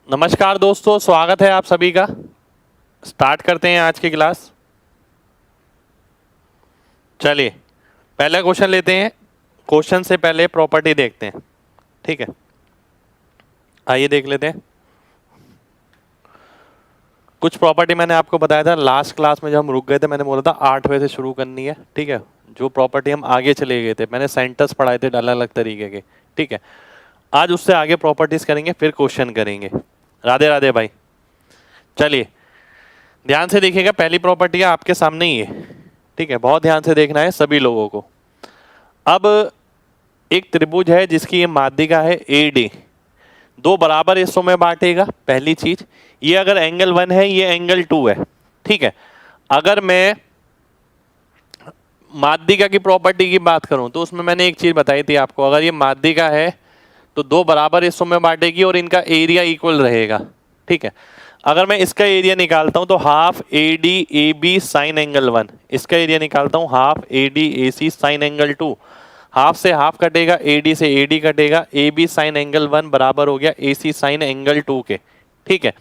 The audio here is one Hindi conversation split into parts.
नमस्कार दोस्तों, स्वागत है आप सभी का। स्टार्ट करते हैं आज की क्लास। चलिए पहला क्वेश्चन लेते हैं। क्वेश्चन से पहले प्रॉपर्टी देखते हैं, ठीक है। आइए देख लेते हैं। कुछ प्रॉपर्टी मैंने आपको बताया था लास्ट क्लास में, जब हम रुक गए थे मैंने बोला था 8वें से शुरू करनी है, ठीक है। जो प्रॉपर्टी हम आगे चले गए थे, मैंने सेंटेंस पढ़ाए थे अलग अलग तरीके के, ठीक है। आज उससे आगे प्रॉपर्टीज करेंगे, फिर क्वेश्चन करेंगे। राधे राधे भाई। चलिए ध्यान से देखिएगा, पहली प्रॉपर्टी है आपके सामने ही है, ठीक है। बहुत ध्यान से देखना है सभी लोगों को। अब एक त्रिभुज है जिसकी ये माध्यिका है AD, दो बराबर हिस्सों में बांटेगा। पहली चीज ये, अगर एंगल 1 है ये एंगल 2 है, ठीक है। अगर मैं माध्यिका की प्रॉपर्टी की बात करूं तो उसमें मैंने एक चीज बताई थी आपको, अगर ये माध्यिका है तो दो बराबर हिस्सों में बांटेगी और इनका एरिया इक्वल रहेगा, ठीक है। अगर मैं इसका एरिया निकालता हूं तो हाफ AD साइन एंगल 1, इसका एरिया निकालता हूं half AD sign angle 2। Half से हाफ कटेगा, AD से AD कटेगा, AB साइन एंगल 1 बराबर हो गया AC साइन एंगल 2 के, ठीक है।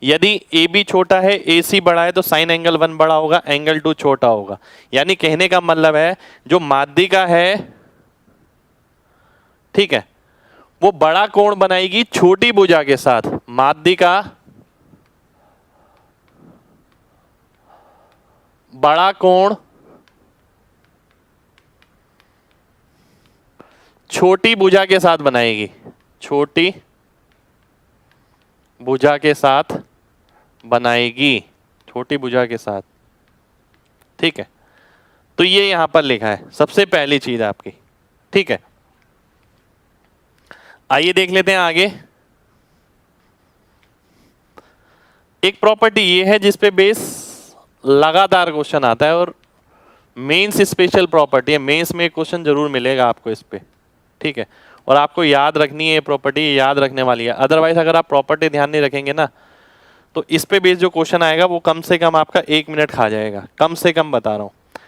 यदि AB छोटा है AC बड़ा है तो साइन एंगल 1 बड़ा होगा, एंगल 2 छोटा होगा। यानी कहने का मतलब है जो माध्यिका है, ठीक है, वो बड़ा कोण बनाएगी छोटी भुजा के साथ। माध्यिका बड़ा कोण छोटी भुजा के साथ बनाएगी, छोटी भुजा के साथ बनाएगी, छोटी भुजा के साथ, ठीक है। तो ये यहां पर लिखा है सबसे पहली चीज आपकी, ठीक है। आइए देख लेते हैं आगे। एक प्रॉपर्टी ये है जिसपे बेस लगातार क्वेश्चन आता है और मेंस स्पेशल प्रॉपर्टी है। मेंस में एक क्वेश्चन जरूर मिलेगा आपको इस पे, ठीक है। और आपको याद रखनी है ये प्रॉपर्टी, याद रखने वाली है। अदरवाइज अगर आप प्रॉपर्टी ध्यान नहीं रखेंगे ना तो इस पे बेस जो क्वेश्चन आएगा वो कम से कम आपका 1 मिनट खा जाएगा, कम से कम बता रहा हूं।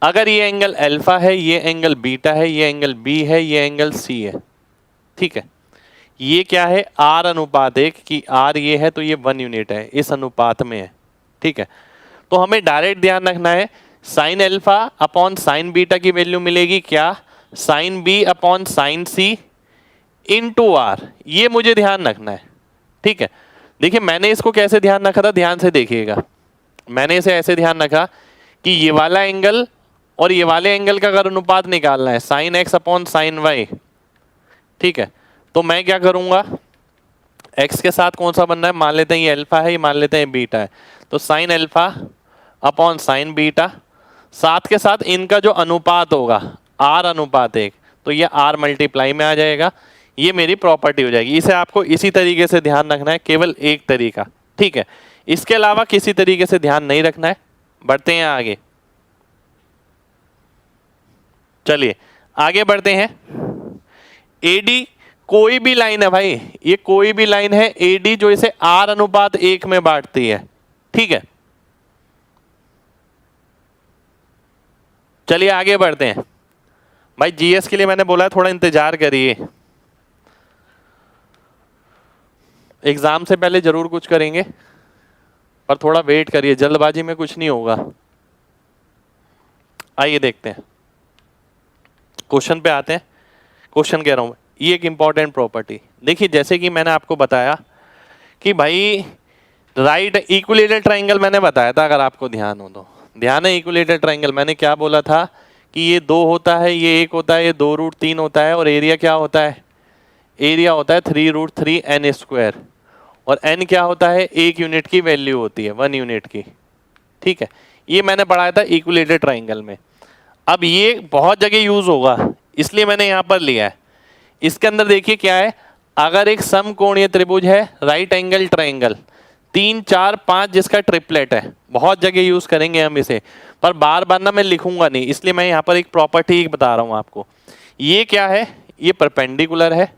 अगर ये एंगल अल्फा है, ये एंगल बीटा है, ये एंगल बी है, ये एंगल सी है, ठीक है। ये क्या है, R अनुपात 1 की R ये है तो ये 1 यूनिट है, इस अनुपात में है, ठीक है। तो हमें डायरेक्ट ध्यान रखना है, sine alpha upon sine beta की वैल्यू मिलेगी क्या, साइन बी अपॉन साइन सी इंटू R। ये मुझे ध्यान रखना है, ठीक है। देखिए मैंने इसको कैसे ध्यान रखा था, ध्यान से देखिएगा। मैंने इसे ऐसे ध्यान रखा कि ये वाला एंगल और ये वाले एंगल का अगर अनुपात निकालना है, sine x upon sine y, ठीक है। तो मैं क्या करूंगा, x के साथ कौन सा बनना है, मान लेते हैं ये अल्फा है, ये मान लेते हैं बीटा है, तो sine alpha upon sine beta, साथ के साथ इनका जो अनुपात होगा R अनुपात 1, तो ये R मल्टीप्लाई में आ जाएगा। ये मेरी प्रॉपर्टी हो जाएगी। इसे आपको इसी तरीके से ध्यान रखना है, केवल एक तरीका, ठीक है। इसके अलावा किसी तरीके से ध्यान नहीं रखना है। बढ़ते हैं आगे। चलिए आगे बढ़ते हैं। AD कोई भी लाइन है भाई, ये कोई भी लाइन है AD जो इसे R अनुपात 1 में बांटती है, ठीक है। चलिए आगे बढ़ते हैं भाई। GS के लिए मैंने बोला थोड़ा इंतजार करिए, एग्जाम से पहले जरूर कुछ करेंगे पर थोड़ा वेट करिए, जल्दबाजी में कुछ नहीं होगा। आइए देखते हैं, क्वेश्चन पे आते हैं। क्वेश्चन कह रहा हूं, ये एक इंपॉर्टेंट प्रॉपर्टी देखिए। जैसे कि मैंने आपको बताया कि भाई राइट इक्विलेटरल ट्रायंगल मैंने बताया था, अगर आपको ध्यान हो तो। ध्यान है, इक्विलेटरल ट्रायंगल मैंने क्या बोला था कि ये 2 होता है, ये 1 होता है, ये 2√3 होता है, और एरिया क्या होता है, एरिया होता है 3√3n²। और n क्या होता है, 1 यूनिट की वैल्यू होती है, 1 यूनिट की, ठीक है। ये मैंने पढ़ाया था इक्विलेटरल ट्रायंगल में। अब ये बहुत जगह यूज होगा इसलिए मैंने यहां पर लिया है। इसके अंदर देखिए क्या है, अगर एक समकोणीय त्रिभुज है, राइट एंगल ट्रायंगल, 3 4 5 जिसका ट्रिपलेट है, बहुत जगह यूज करेंगे हम इसे, पर बार बार ना मैं लिखूंगा नहीं, इसलिए मैं यहाँ पर एक प्रॉपर्टी बता रहा हूँ आपको। ये क्या है, ये परपेंडिकुलर है,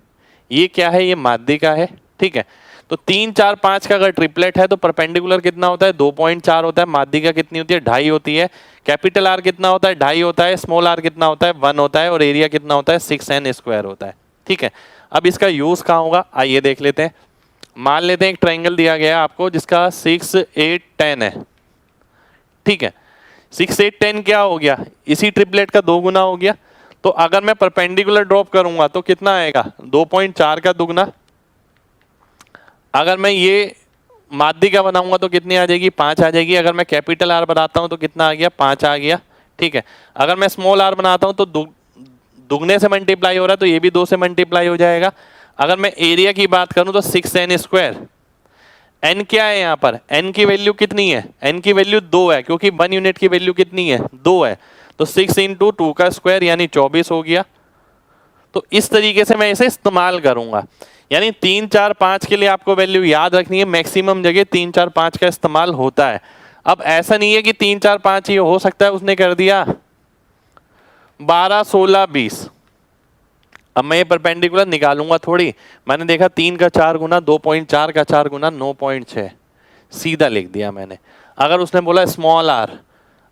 ये क्या है, ये माध्यिका है, ठीक है। तो 3 4 5 का अगर ट्रिपलेट है तो परपेंडिकुलर कितना होता है, 2.4 होता है, माध्यिका कितनी होती है, 2.5 होती है, कैपिटल R कितना होता है, 2.5 होता है, स्मॉल r कितना होता है, 1 होता है, और एरिया कितना होता है, 6n² होता है, ठीक है। अब इसका यूज कहाँ होगा, आइए देख लेते हैं। मान लेते हैं एक ट्रायंगल दिया गया है आपको जिसका 6 8 10 है, ठीक है। 6 8 10 क्या हो गया, इसी ट्रिपलेट का 2 गुना हो गया। तो अगर मैं परपेंडिकुलर ड्रॉप करूंगा तो कितना आएगा, 2.4 का दुगना। अगर मैं ये माध्य का बनाऊंगा तो कितनी आ जाएगी, 5 आ जाएगी। अगर मैं कैपिटल आर बनाता हूं तो कितना आ गया, 5 आ गया, ठीक है। अगर मैं स्मॉल आर बनाता हूं तो दुगने से मल्टीप्लाई हो रहा है तो ये भी 2 से मल्टीप्लाई हो जाएगा। अगर मैं एरिया की बात करूं तो 6n स्क्वायर। n क्या है यहाँ पर, n की वैल्यू कितनी है, n की वैल्यू 2 है, क्योंकि 1 यूनिट की वैल्यू कितनी है, 2 है। तो 6 इंटू 2 का स्क्वायर यानी 24 हो गया। तो इस तरीके से मैं इसे इस्तेमाल करूंगा। यानी 3 4 5 के लिए आपको वैल्यू याद रखनी है, मैक्सिमम जगह 3 4 5 का इस्तेमाल होता है। अब ऐसा नहीं है कि 3 4 5 ही हो सकता है उसने कर दिया 12 16 20। अब मैं ये परपेंडिकुलर निकालूंगा थोड़ी, मैंने देखा 3 का 4 गुना 2.4 का 4 गुना 9.6, सीधा लिख दिया मैंने। अगर उसने बोला स्मॉल आर,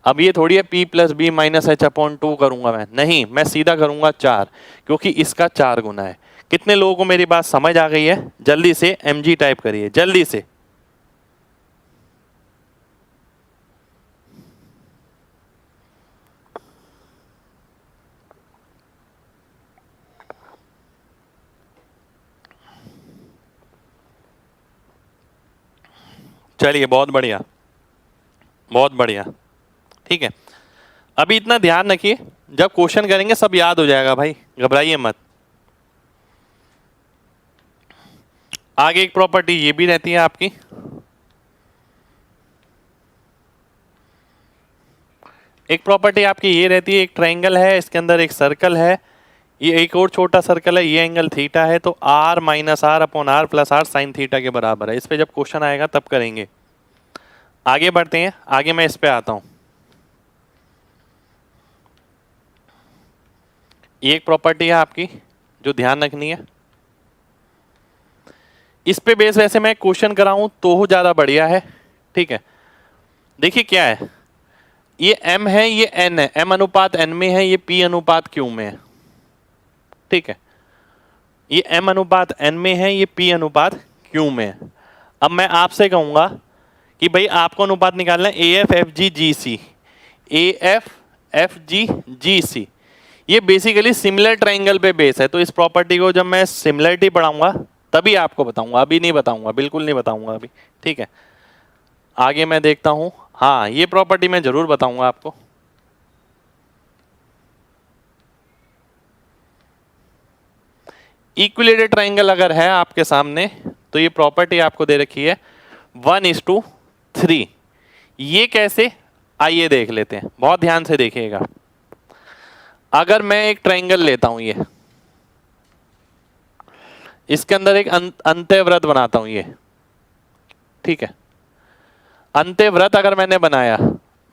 अब ये थोड़ी है p plus B minus H upon 2 करूंगा मैं, नहीं, मैं सीधा करूंगा 4, क्योंकि इसका 4 गुना है। कितने लोगों को मेरी बात समझ आ गई है, जल्दी से mg टाइप करिए जल्दी से। चलिए बहुत बढ़िया, बहुत बढ़िया, ठीक है। अभी इतना ध्यान रखिए, जब क्वेश्चन करेंगे सब याद हो जाएगा भाई, घबराइए मत। आगे एक प्रॉपर्टी ये भी रहती है आपकी, एक प्रॉपर्टी आपकी ये रहती है, एक ट्रायंगल है, इसके अंदर एक सर्कल है, ये एक और छोटा सर्कल है, ये एंगल थीटा है, तो r minus R upon R plus R sine theta के बराबर है। इस पे जब क्वेश्चन आएगा तब करेंगे। आगे बढ़ते हैं, आगे मैं इस पे आता हूं। ये एक प्रॉपर्टी है आपकी जो ध्यान रखनी है, इस पे बेस वैसे मैं क्वेश्चन कराऊं तो ज्यादा बढ़िया है, ठीक है। देखिए क्या है, ये m है, ये n है, m अनुपात n में है, ये p अनुपात q में है, ठीक है। ये m अनुपात n में है, ये p अनुपात q में है। अब मैं आपसे कहूंगा कि भाई आपको अनुपात निकालना है AFFG GC। ये बेसिकली सिमिलर ट्रायंगल पे बेस है, तो इस प्रॉपर्टी को जब मैं सिमिलरिटी पढ़ाऊंगा तभी आपको बताऊंगा, अभी नहीं बताऊंगा, बिल्कुल नहीं बताऊंगा अभी, ठीक है। आगे मैं देखता हूं, हाँ ये प्रॉपर्टी मैं जरूर बताऊंगा आपको। इक्विलेटरल ट्रायंगल अगर है आपके सामने तो ये प्रॉपर्टी आपको दे रखी है 1:3। ये कैसे, आइए देख लेते हैं, बहुत ध्यान से देखिएगा। अगर मैं एक ट्रायंगल लेता हूं, ये इसके अंदर एक अंत्यवृत्त बनाता हूं, ये ठीक है। अंत्यवृत्त अगर मैंने बनाया,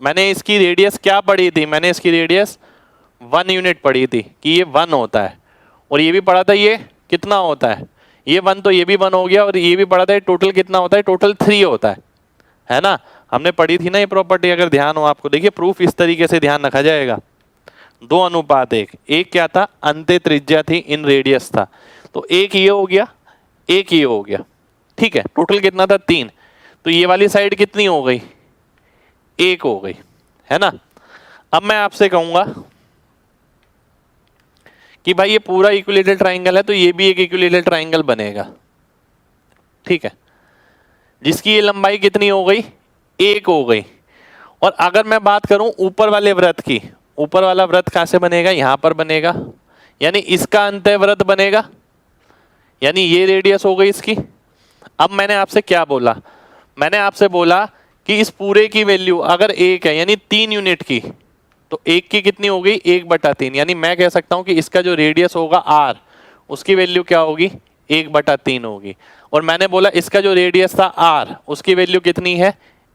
मैंने इसकी रेडियस क्या पढ़ी थी, मैंने इसकी रेडियस 1 यूनिट पढ़ी थी कि ये 1 होता है, और ये भी पढ़ा था ये कितना होता है, ये 1, तो ये भी 1 हो गया, और ये भी पढ़ा था टोटल कितना होता है, टोटल 3 होता है ना, हमने पढ़ी थी ना ये प्रॉपर्टी, अगर ध्यान हो आपको। देखिए प्रूफ इस तरीके से ध्यान रखा जाएगा, 2:1, एक क्या था, अंत्य त्रिज्या थी, इन रेडियस था, तो एक ये हो गया, एक ये हो गया, ठीक है। टोटल कितना था, 3, तो ये वाली साइड कितनी हो गई, 1 हो गई, है ना। अब मैं आपसे कहूंगा कि भाई ये पूरा इक्विलेटरल ट्रायंगल है, तो ये भी एक इक्विलेटरल ट्रायंगल बनेगा, ठीक है, जिसकी ये लंबाई कितनी हो गई, 1 हो गई। और अगर मैं बात करूं ऊपर वाले वृत्त की, ऊपर वाला वृत्त कहां से बनेगा, यहां पर बनेगा, यानी इसका अंत्यवृत्त बनेगा, यानी ये रेडियस हो गई इसकी। अब मैंने आपसे क्या बोला, मैंने आपसे बोला कि इस पूरे की वैल्यू अगर 1 है, यानी 3 यूनिट की, तो 1 की कितनी हो गई, 1/3, यानी मैं कह सकता हूं कि इसका जो रेडियस होगा r, उसकी वैल्यू क्या होगी, 1/3 होगी। और मैंने बोला इसका जो रेडियस था r, उसकी वैल्यू कितनी है,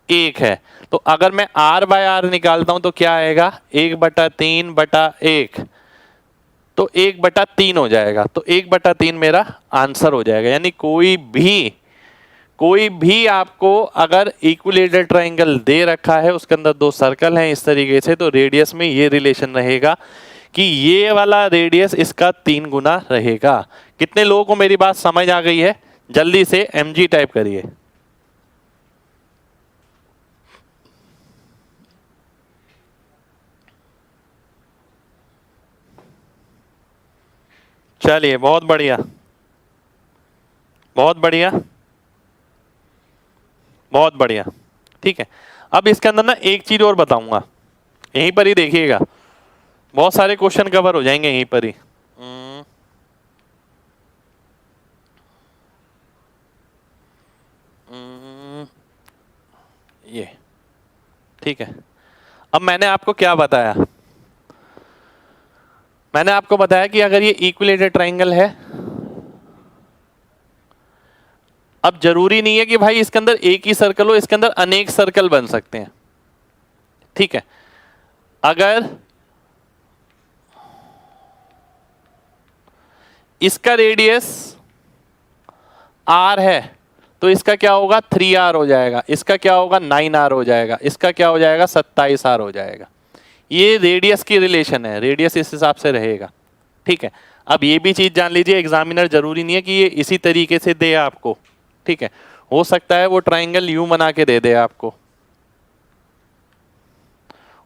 1 है। तो अगर मैं r/r निकालता हूं तो क्या आएगा, 1/3/1, तो 1/3 हो जाएगा, तो 1/3 मेरा आंसर हो जाएगा। यानी कोई भी आपको अगर इक्विलेटरल ट्रायंगल दे रखा है, उसके अंदर 2 सर्कल हैं इस तरीके से, तो रेडियस में ये रिलेशन रहेगा कि ये वाला रेडियस इसका 3 गुना रहेगा। कितने लोगों को मेरी बात समझ आ गई है, जल्दी से mg टाइप करिए। चलिए बहुत बढ़िया, बहुत बढ़िया, बहुत बढ़िया। ठीक है, अब इसके अंदर ना एक चीज और बताऊंगा, यहीं पर ही देखिएगा, बहुत सारे क्वेश्चन कवर हो जाएंगे यहीं पर ही। ये ठीक है। अब मैंने आपको क्या बताया, मैंने आपको बताया कि अगर ये इक्विलेटरल ट्रायंगल है, अब जरूरी नहीं है कि भाई इसके अंदर एक ही सर्कल हो, इसके अंदर अनेक सर्कल बन सकते हैं। ठीक है, अगर इसका रेडियस r है तो इसका क्या होगा 3r हो जाएगा, इसका क्या होगा 9r हो जाएगा, इसका क्या हो जाएगा 27r हो जाएगा। ये रेडियस की रिलेशन है, रेडियस इस हिसाब से रहेगा। ठीक है, अब ये भी चीज जान लीजिए, एग्जामिनर जरूरी नहीं है कि ये इसी तरीके से दे आपको। ठीक है, हो सकता है वो ट्राइंगल यूं बना के दे दे आपको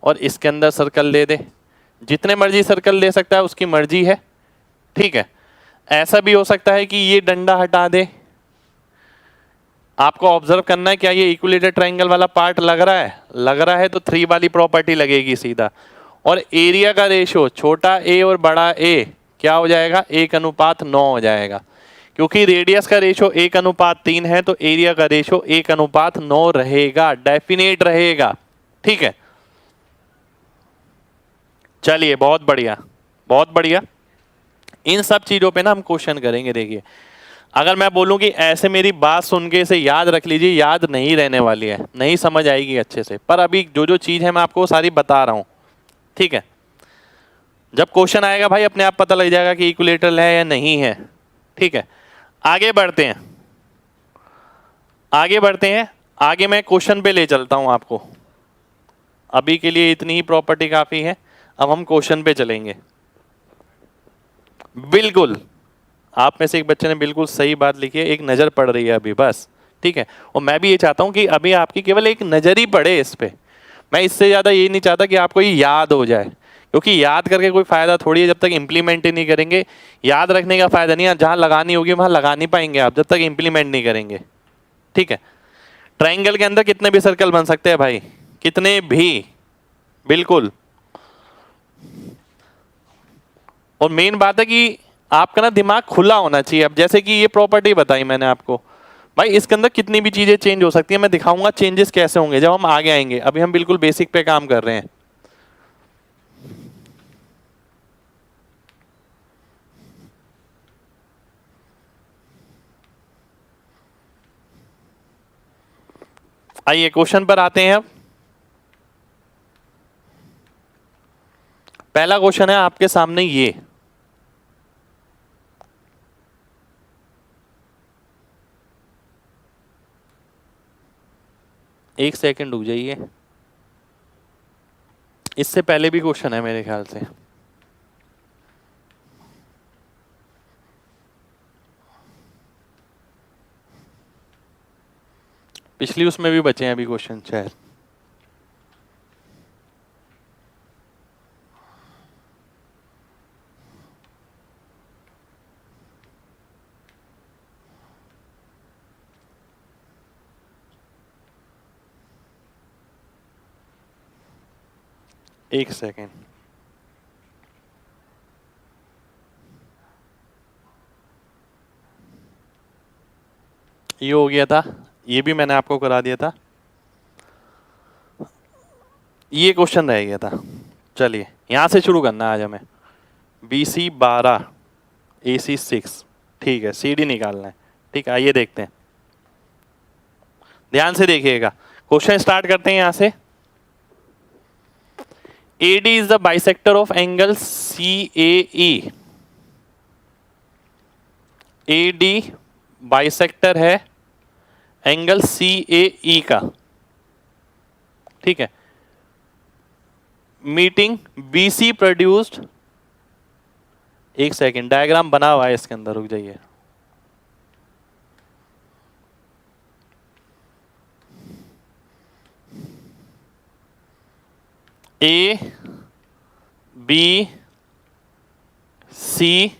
और इसके अंदर सर्कल दे दे, जितने मर्जी सर्कल दे सकता है, उसकी मर्जी है। ठीक है, ऐसा भी हो सकता है कि ये डंडा हटा दे। आपको ऑब्जर्व करना है क्या ये इक्विलेटरल ट्रायंगल वाला पार्ट लग रहा है, लग रहा है तो 3 वाली प्रॉपर्टी लगेगी सीधा। और एरिया का रेशो छोटा ए और बड़ा ए क्या हो जाएगा 1:9 हो जाएगा, क्योंकि रेडियस का रेशो 1:3 है तो एरिया का रेशो 1:9 रहेगा, डेफिनेट रहेगा। ठीक है, चलिए बहुत बढ़िया, बहुत बढ़िया। इन सब चीजों पे ना हम क्वेश्चन करेंगे। देखिए, अगर मैं बोलूं कि ऐसे मेरी बात सुन के इसे याद रख लीजिए, याद नहीं रहने वाली है, नहीं समझ आएगी अच्छे से, पर अभी जो जो चीज है मैं आपको सारी बता रहा हूं। ठीक है, जब क्वेश्चन आएगा भाई अपने आप पता लग जाएगा कि इक्विलेटरल है या नहीं है। ठीक है, आगे बढ़ते हैं, आगे बढ़ते हैं। आगे मैं क्वेश्चन पे ले चलता हूं आपको, अभी के लिए इतनी ही प्रॉपर्टी काफी है, अब हम क्वेश्चन पे चलेंगे। बिल्कुल, आप में से एक बच्चे ने बिल्कुल सही बात लिखी है, एक नजर पड़ रही है अभी बस। ठीक है, और मैं भी ये चाहता हूं कि अभी आपकी केवल एक नजर ही पड़े इस पे, मैं इससे ज्यादा ये नहीं चाहता कि आपको ये याद हो जाए, क्योंकि याद करके कोई फायदा थोड़ी है जब तक इंप्लीमेंट ही नहीं करेंगे। याद रखने का फायदा नहीं है, जहां लगानी होगी वहां लगा नहीं पाएंगे आप जब तक इंप्लीमेंट नहीं करेंगे। ठीक है, ट्राइंगल के अंदर कितने भी सर्कल बन सकते हैं भाई, कितने भी, बिल्कुल। और मेन बात है कि आपका ना दिमाग खुला होना चाहिए। अब जैसे कि ये प्रॉपर्टी बताई मैंने आपको, भाई इसके अंदर कितनी भी चीजें चेंज हो सकती है, मैं दिखाऊंगा चेंजेस कैसे होंगे जब हम आगे आएंगे, अभी हम बिल्कुल बेसिक पे काम कर रहे हैं। आइए क्वेश्चन पर आते हैं। अब पहला क्वेश्चन है आपके सामने, ये एक सेकंड रुक जाइए, इससे पहले भी क्वेश्चन है मेरे ख्याल से। पिछली उसमें भी बचे हैं अभी क्वेश्चन शायद। एक सेकेंड, ये हो गया था, ये भी मैंने आपको करा दिया था, ये क्वेश्चन रह गया था। चलिए यहां से शुरू करना है आज हमें। BC 12 AC 6, ठीक है, CD निकालना है। ठीक है, आइए देखते हैं, ध्यान से देखिएगा। क्वेश्चन स्टार्ट करते हैं यहां से। AD is the bisector of angle CAE। AD bisector है एंगल CAE का। ठीक है, मीटिंग BC प्रोड्यूस्ड, एक सेकेंड डायग्राम बना हुआ है इसके अंदर, रुक जाइए। ए बी सी,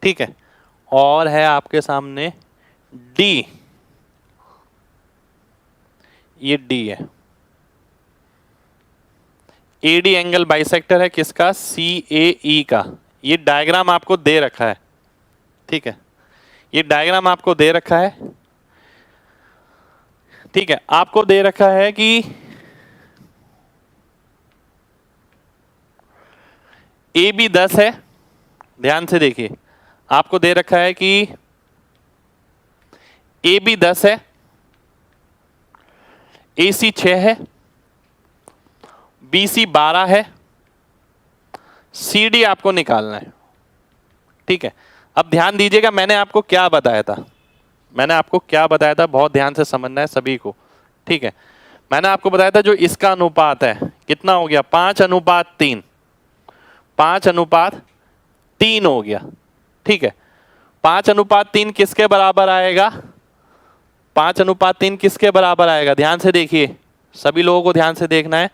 ठीक है, और है आपके सामने डी, ये डी है। एडी एंगल बाइसेक्टर है किसका? सी ए ई का। ये डायग्राम आपको दे रखा है, ठीक है, ये डायग्राम आपको दे रखा है, ठीक है, आपको दे रखा है कि ए बी 10 है, ध्यान से देखिए, आपको दे रखा है कि ए बी 10 है, ए सी 6 है, बी सी 12 है, सी डी आपको निकालना है, ठीक है। अब ध्यान दीजिएगा मैंने आपको क्या बताया था, मैंने आपको क्या बताया था, बहुत ध्यान से समझना है सभी को, ठीक है। मैंने आपको बताया था जो इसका अनुपात है कितना हो गया? 5:3, 5:3 हो गया, ठीक है। 5:3 किसके बराबर आएगा? 5:3 किसके बराबर आएगा? ध्यान से देखिए, सभी लोगों को ध्यान से देखना है।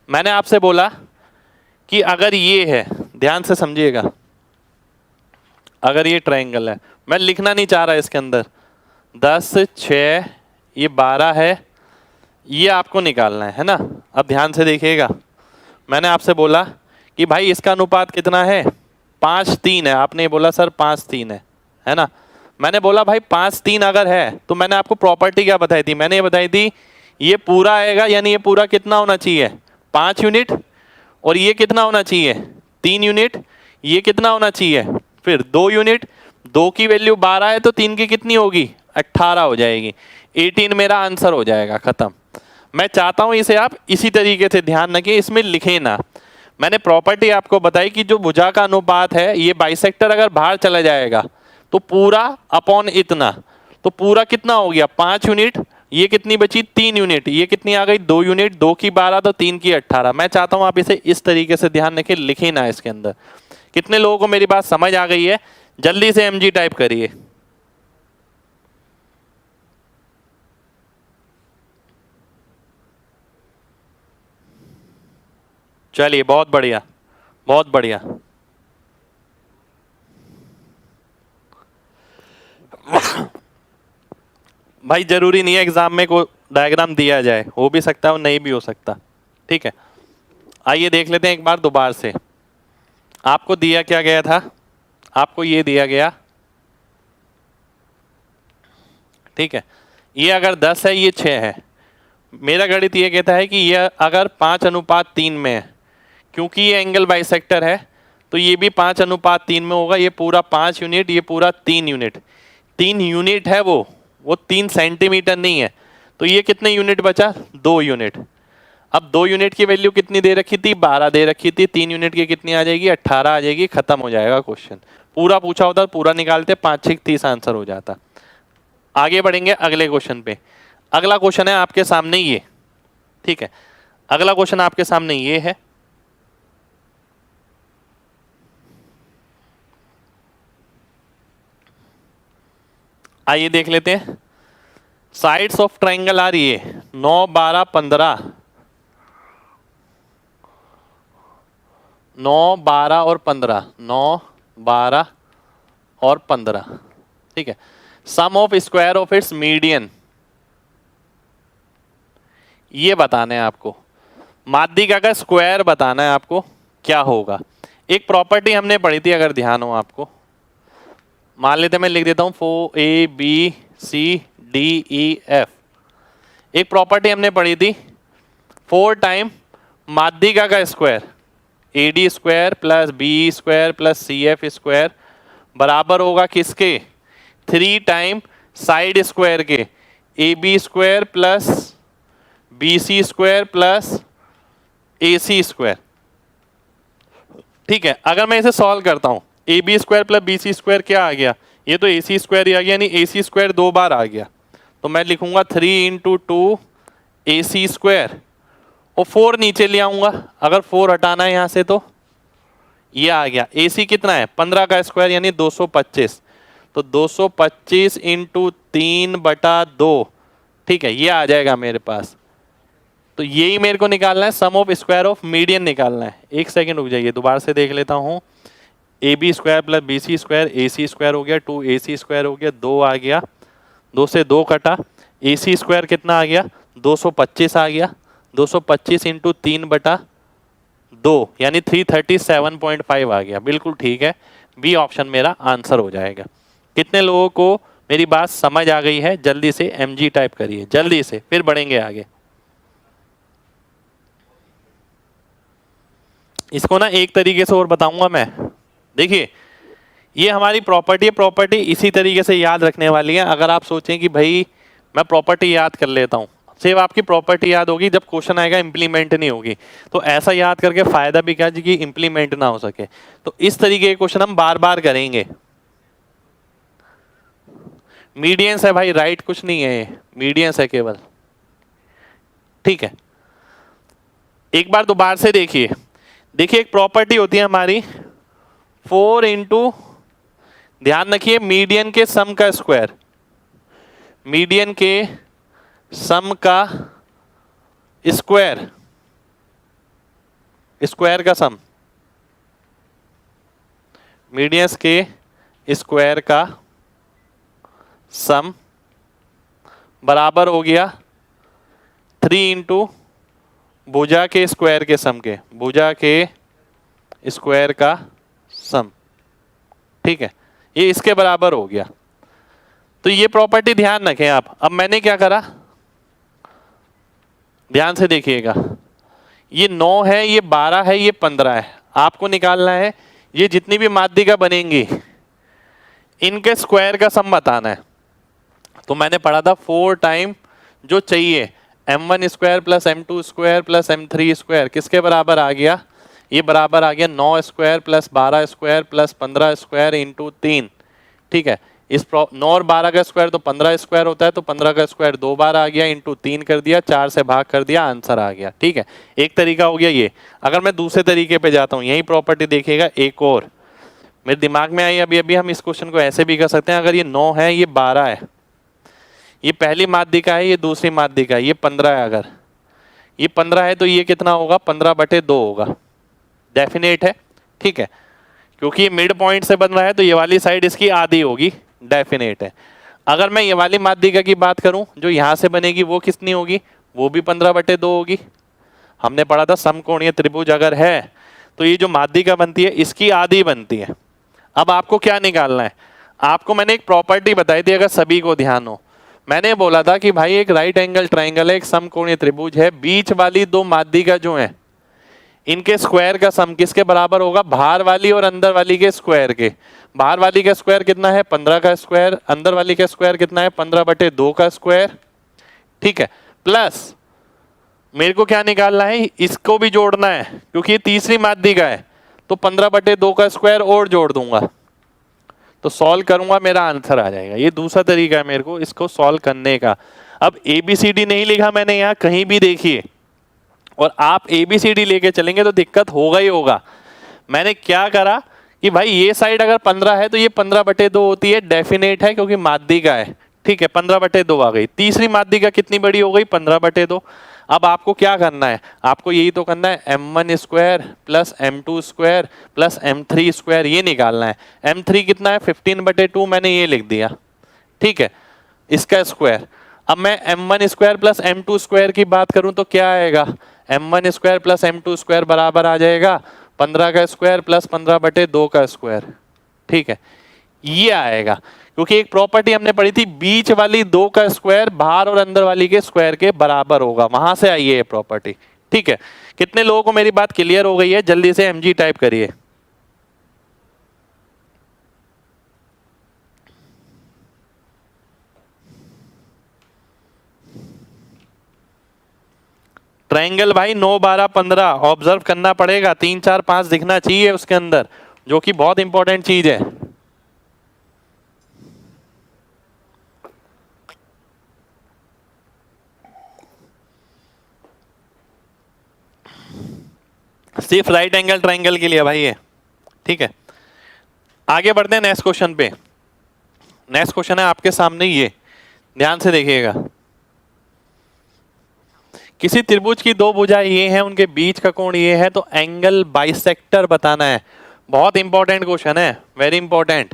मैंने आपसे बोला कि अगर ये है, ध्यान से समझिएगा, अगर ये ट्रायंगल है, मैं लिखना नहीं चाह रहा इसके अंदर, 10, 6, ये 12 है, ये आपको निकालना है ना। अब ध्यान से देखिएगा, मैंने आपसे बोला कि भाई इसका अनुपात कितना है? 5:3 है। आपने बोला सर 5:3 है ना। मैंने बोला भाई 5:3 अगर है तो मैंने आपको प्रॉपर्टी क्या बताई थी? मैंने ये बताई थी ये पूरा आएगा, यानी ये पूरा कितना होना चाहिए? 5 यूनिट, और ये कितना होना चाहिए? 3 यूनिट, ये कितना होना चाहिए? फिर 2 यूनिट, 2 की वैल्यू 12 है तो 3 की कितनी होगी? 18 हो जाएगी। 18 मेरा आंसर हो जाएगा, खत्म। मैं चाहता हूं इसे आप इसी तरीके से ध्यान रखें, इसमें लिखें ना। मैंने प्रॉपर्टी आपको बताई कि जो भुजा का अनुपात है, ये बाइसेक्टर अगर बाहर चला जाएगा तो पूरा अपॉन इतना, तो पूरा कितना हो गया? 5 यूनिट, ये कितनी बची? 3 यूनिट, ये कितनी आ गई? 2 यूनिट, 2 की 12 तो 3 की 18। मैं चाहता हूं आप इसे इस तरीके से ध्यान रखें, लिखें ना इसके अंदर। कितने लोगों को मेरी बात समझ आ गई है? जल्दी से एमजी टाइप करिए। चलिए, बहुत बढ़िया, बहुत बढ़िया। भाई जरूरी नहीं है एग्जाम में कोई डायग्राम दिया जाए, हो भी सकता है और नहीं भी हो सकता, ठीक है। आइए देख लेते हैं एक बार दोबारा से। आपको दिया क्या गया था? आपको ये दिया गया, ठीक है, ये अगर 10 है, ये 6 है। मेरा गणित ये कहता है कि ये अगर 5:3 में है, क्योंकि ये एंगल बाइसेक्टर है तो ये भी 5:3 में होगा। ये पूरा 5 यूनिट, ये पूरा 3 यूनिट। 3 यूनिट है वो 3 सेंटीमीटर नहीं है। तो ये कितने यूनिट बचा? 2 यूनिट। अब 2 यूनिट की वैल्यू कितनी दे रखी थी? 12 दे रखी थी। 3 यूनिट की कितनी आ जाएगी? 18 आ जाएगी। खत्म हो जाएगा क्वेश्चन। पूरा पूछा होता पूरा निकालते, 5-6 30 आंसर हो जाता। आगे बढ़ेंगे अगले क्वेश्चन पे। अगला क्वेश्चन है आपके सामने ये, ठीक है। अगला क्वेश्चन आपके सामने ये है, आइए देख लेते हैं। साइड्स ऑफ ट्राइंगल आ रही है 9, 12, 15, 9, 12 और 15, 9, 12 और 15, ठीक है। Sum of square of its median, ये बताना है आपको। माध्यिका का स्क्वायर बताना है आपको, क्या होगा। एक प्रॉपर्टी हमने पढ़ी थी, अगर ध्यान हो आपको, मान लेते मैं लिख देता हूं 4ABCDEF। एक प्रॉपर्टी हमने पढ़ी थी 4 टाइम माध्यिका का square, AD square plus BE square plus CF square बराबर होगा किसके? 3 टाइम साइड स्क्वायर के, AB square plus BC square plus AC square, ठीक है। अगर मैं इसे सॉल्व करता हूं, AB square plus BC square क्या आ गया? ये तो AC स्क्वायर ही आ गया, यानी AC स्क्वायर 2 बार आ गया। तो मैं लिखूंगा 3 × 2 AC स्क्वायर, और 4 नीचे ले आऊंगा। अगर 4 हटाना है यहां से तो ये आ गया। AC कितना है? 15 का स्क्वायर यानी 225। तो 225 × 3/2, ठीक है, ये आ जाएगा मेरे पास। तो यही मेरे को निकालना है, sum of square of median निकालना है। एक सेकंड रुक जाइए, दोबारा से देख लेता हूँ। A B square plus B C square, A C square हो गया, 2ac स्क्वायर हो गया, 2 आ गया, 2 से 2 कटा, ए सी स्क्वायर कितना आ गया, 225 आ गया, 225 इंटू 3/2 यानी 337.5 आ गया। बिल्कुल ठीक है, बी ऑप्शन मेरा आंसर हो जाएगा। कितने लोगों को मेरी बात समझ आ गई है? जल्दी से mg टाइप करिए, जल्दी से, फिर बढ़ेंगे आगे। इसको ना एक तरीके से और बताऊंगा मैं। देखिए ये हमारी प्रॉपर्टी है, प्रॉपर्टी इसी तरीके से याद रखने वाली है। अगर आप सोचें कि भाई मैं प्रॉपर्टी याद कर लेता हूँ, सिर्फ आपकी प्रॉपर्टी याद होगी, जब क्वेश्चन आएगा इंप्लीमेंट नहीं होगी। तो ऐसा याद करके फायदा भी क्या कि इंप्लीमेंट ना हो सके। तो इस तरीके के क्वेश्चन हम बार बार करेंगे। मीडियंस है भाई, राइट कुछ नहीं है, मीडियंस है केवल, ठीक है। एक बार दोबारा से देखिए, देखिए एक प्रॉपर्टी होती है हमारी 4 इंटू, ध्यान रखिए मीडियन के सम का स्क्वायर, मीडियन के सम का स्क्वायर, स्क्वायर का सम, मीडियंस के स्क्वायर का सम बराबर हो गया 3 इंटू भुजा के स्क्वायर के सम के, भुजा के स्क्वायर का सम, ठीक है, ये इसके बराबर हो गया। तो ये प्रॉपर्टी ध्यान रखें आप। अब मैंने क्या करा, ध्यान से देखिएगा, ये 9 है, ये 12 है, ये 15 है। आपको निकालना है ये जितनी भी माध्यिका बनेंगी इनके स्क्वायर का सम बताना है। तो मैंने पढ़ा था 4 टाइम जो चाहिए m1 square plus m2 square plus m3 square किसके बराबर आ गया, ये बराबर आ गया 9 square plus 12 square plus 15 square into 3, ठीक है। इस 9 और 12 का स्क्वायर तो 15 स्क्वायर होता है, तो 15 का स्क्वायर 2 बार आ गया, इंटू 3 कर दिया, 4 से भाग कर दिया, आंसर आ गया, ठीक है। एक तरीका हो गया ये। अगर मैं दूसरे तरीके पे जाता हूँ, यही प्रॉपर्टी देखिएगा, एक और मेरे दिमाग में आई अभी अभी, हम इस क्वेश्चन को ऐसे भी कर सकते हैं। अगर ये 9 है, ये 12 है, ये पहली माध्यिका है, ये दूसरी माध्यिका है, ये 15 है, अगर ये 15 है तो ये कितना होगा, 15/2 होगा, डेफिनेट है, ठीक है। क्योंकि ये मिड पॉइंट से बन रहा है तो ये वाली साइड इसकी आधी होगी, डेफिनेट है। अगर मैं ये वाली माध्यिका की बात करूं जो यहां से बनेगी, वो कितनी होगी, वो भी 15/2 होगी। हमने पढ़ा था समकोणीय त्रिभुज अगर है तो ये जो माध्यिका बनती है इसकी आधी बनती है। अब आपको क्या निकालना है, आपको मैंने एक प्रॉपर्टी बताई थी, अगर सभी को ध्यान हो, मैंने बोला था कि भाई एक राइट एंगल ट्राइंगल है, एक समकोणीय त्रिभुज है, बीच वाली 2 माध्यिका जो है इनके स्क्वायर का सम किसके बराबर होगा, बाहर वाली और अंदर वाली के स्क्वायर के। बाहर वाली का स्क्वायर कितना है, 15 का स्क्वायर, अंदर वाली का स्क्वायर कितना है, 15/2 का स्क्वायर, ठीक है। प्लस मेरे को क्या निकालना है, इसको भी जोड़ना है, क्योंकि ये तीसरी माध्यिका है, तो 15/2 का स्क्वायर और जोड़ दूंगा, तो सॉल्व करूंगा, मेरा आंसर आ जाएगा। ये दूसरा तरीका है मेरे को इसको सॉल्व करने का। अब ABCD नहीं लिखा मैंने यहाँ, कहीं भी देखिए, और आप ABCD लेके चलेंगे तो दिक्कत होगा ही होगा। मैंने क्या करा कि भाई ये साइड अगर 15 है तो ये 15/2 होती है, डेफिनेट है, क्योंकि माध्यिका है, ठीक है, 15/2 आ गई। तीसरी माध्यिका कितनी बड़ी हो गई, 15/2। अब आपको क्या करना है, आपको यही तो करना है, m1 square plus m2 square plus m3 square, ये निकालना है। m3 कितना है, 15/2, मैंने ये लिख दिया, ठीक है, इसका स्क्वायर। अब मैं m1 square plus m2 square की बात करूं तो क्या आएगा, m1 square plus m2 square बराबर आ जाएगा 15 का स्क्वायर प्लस 15/2 का स्क्वायर, ठीक है, ये आएगा। क्योंकि एक प्रॉपर्टी हमने पढ़ी थी, बीच वाली 2 का स्क्वायर बाहर और अंदर वाली के स्क्वायर के बराबर होगा, वहां से आई है ये प्रॉपर्टी, ठीक है। कितने लोगों को मेरी बात क्लियर हो गई है, जल्दी से mg टाइप करिए। ट्रायंगल भाई 9 12 15 ऑब्जर्व करना पड़ेगा, 3 4 5 दिखना चाहिए उसके अंदर, जो कि बहुत इंपॉर्टेंट चीज है। सिर्फ राइट एंगल ट्रायंगल के लिए भाई ये, ठीक है। आगे बढ़ते हैं नेक्स्ट क्वेश्चन पे। नेक्स्ट क्वेश्चन है आपके सामने, ये ध्यान से देखिएगा। किसी त्रिभुज की दो भुजाएं ये हैं, उनके बीच का कोण ये है, तो एंगल बाइसेक्टर बताना है। बहुत इंपॉर्टेंट क्वेश्चन है, वेरी इंपॉर्टेंट।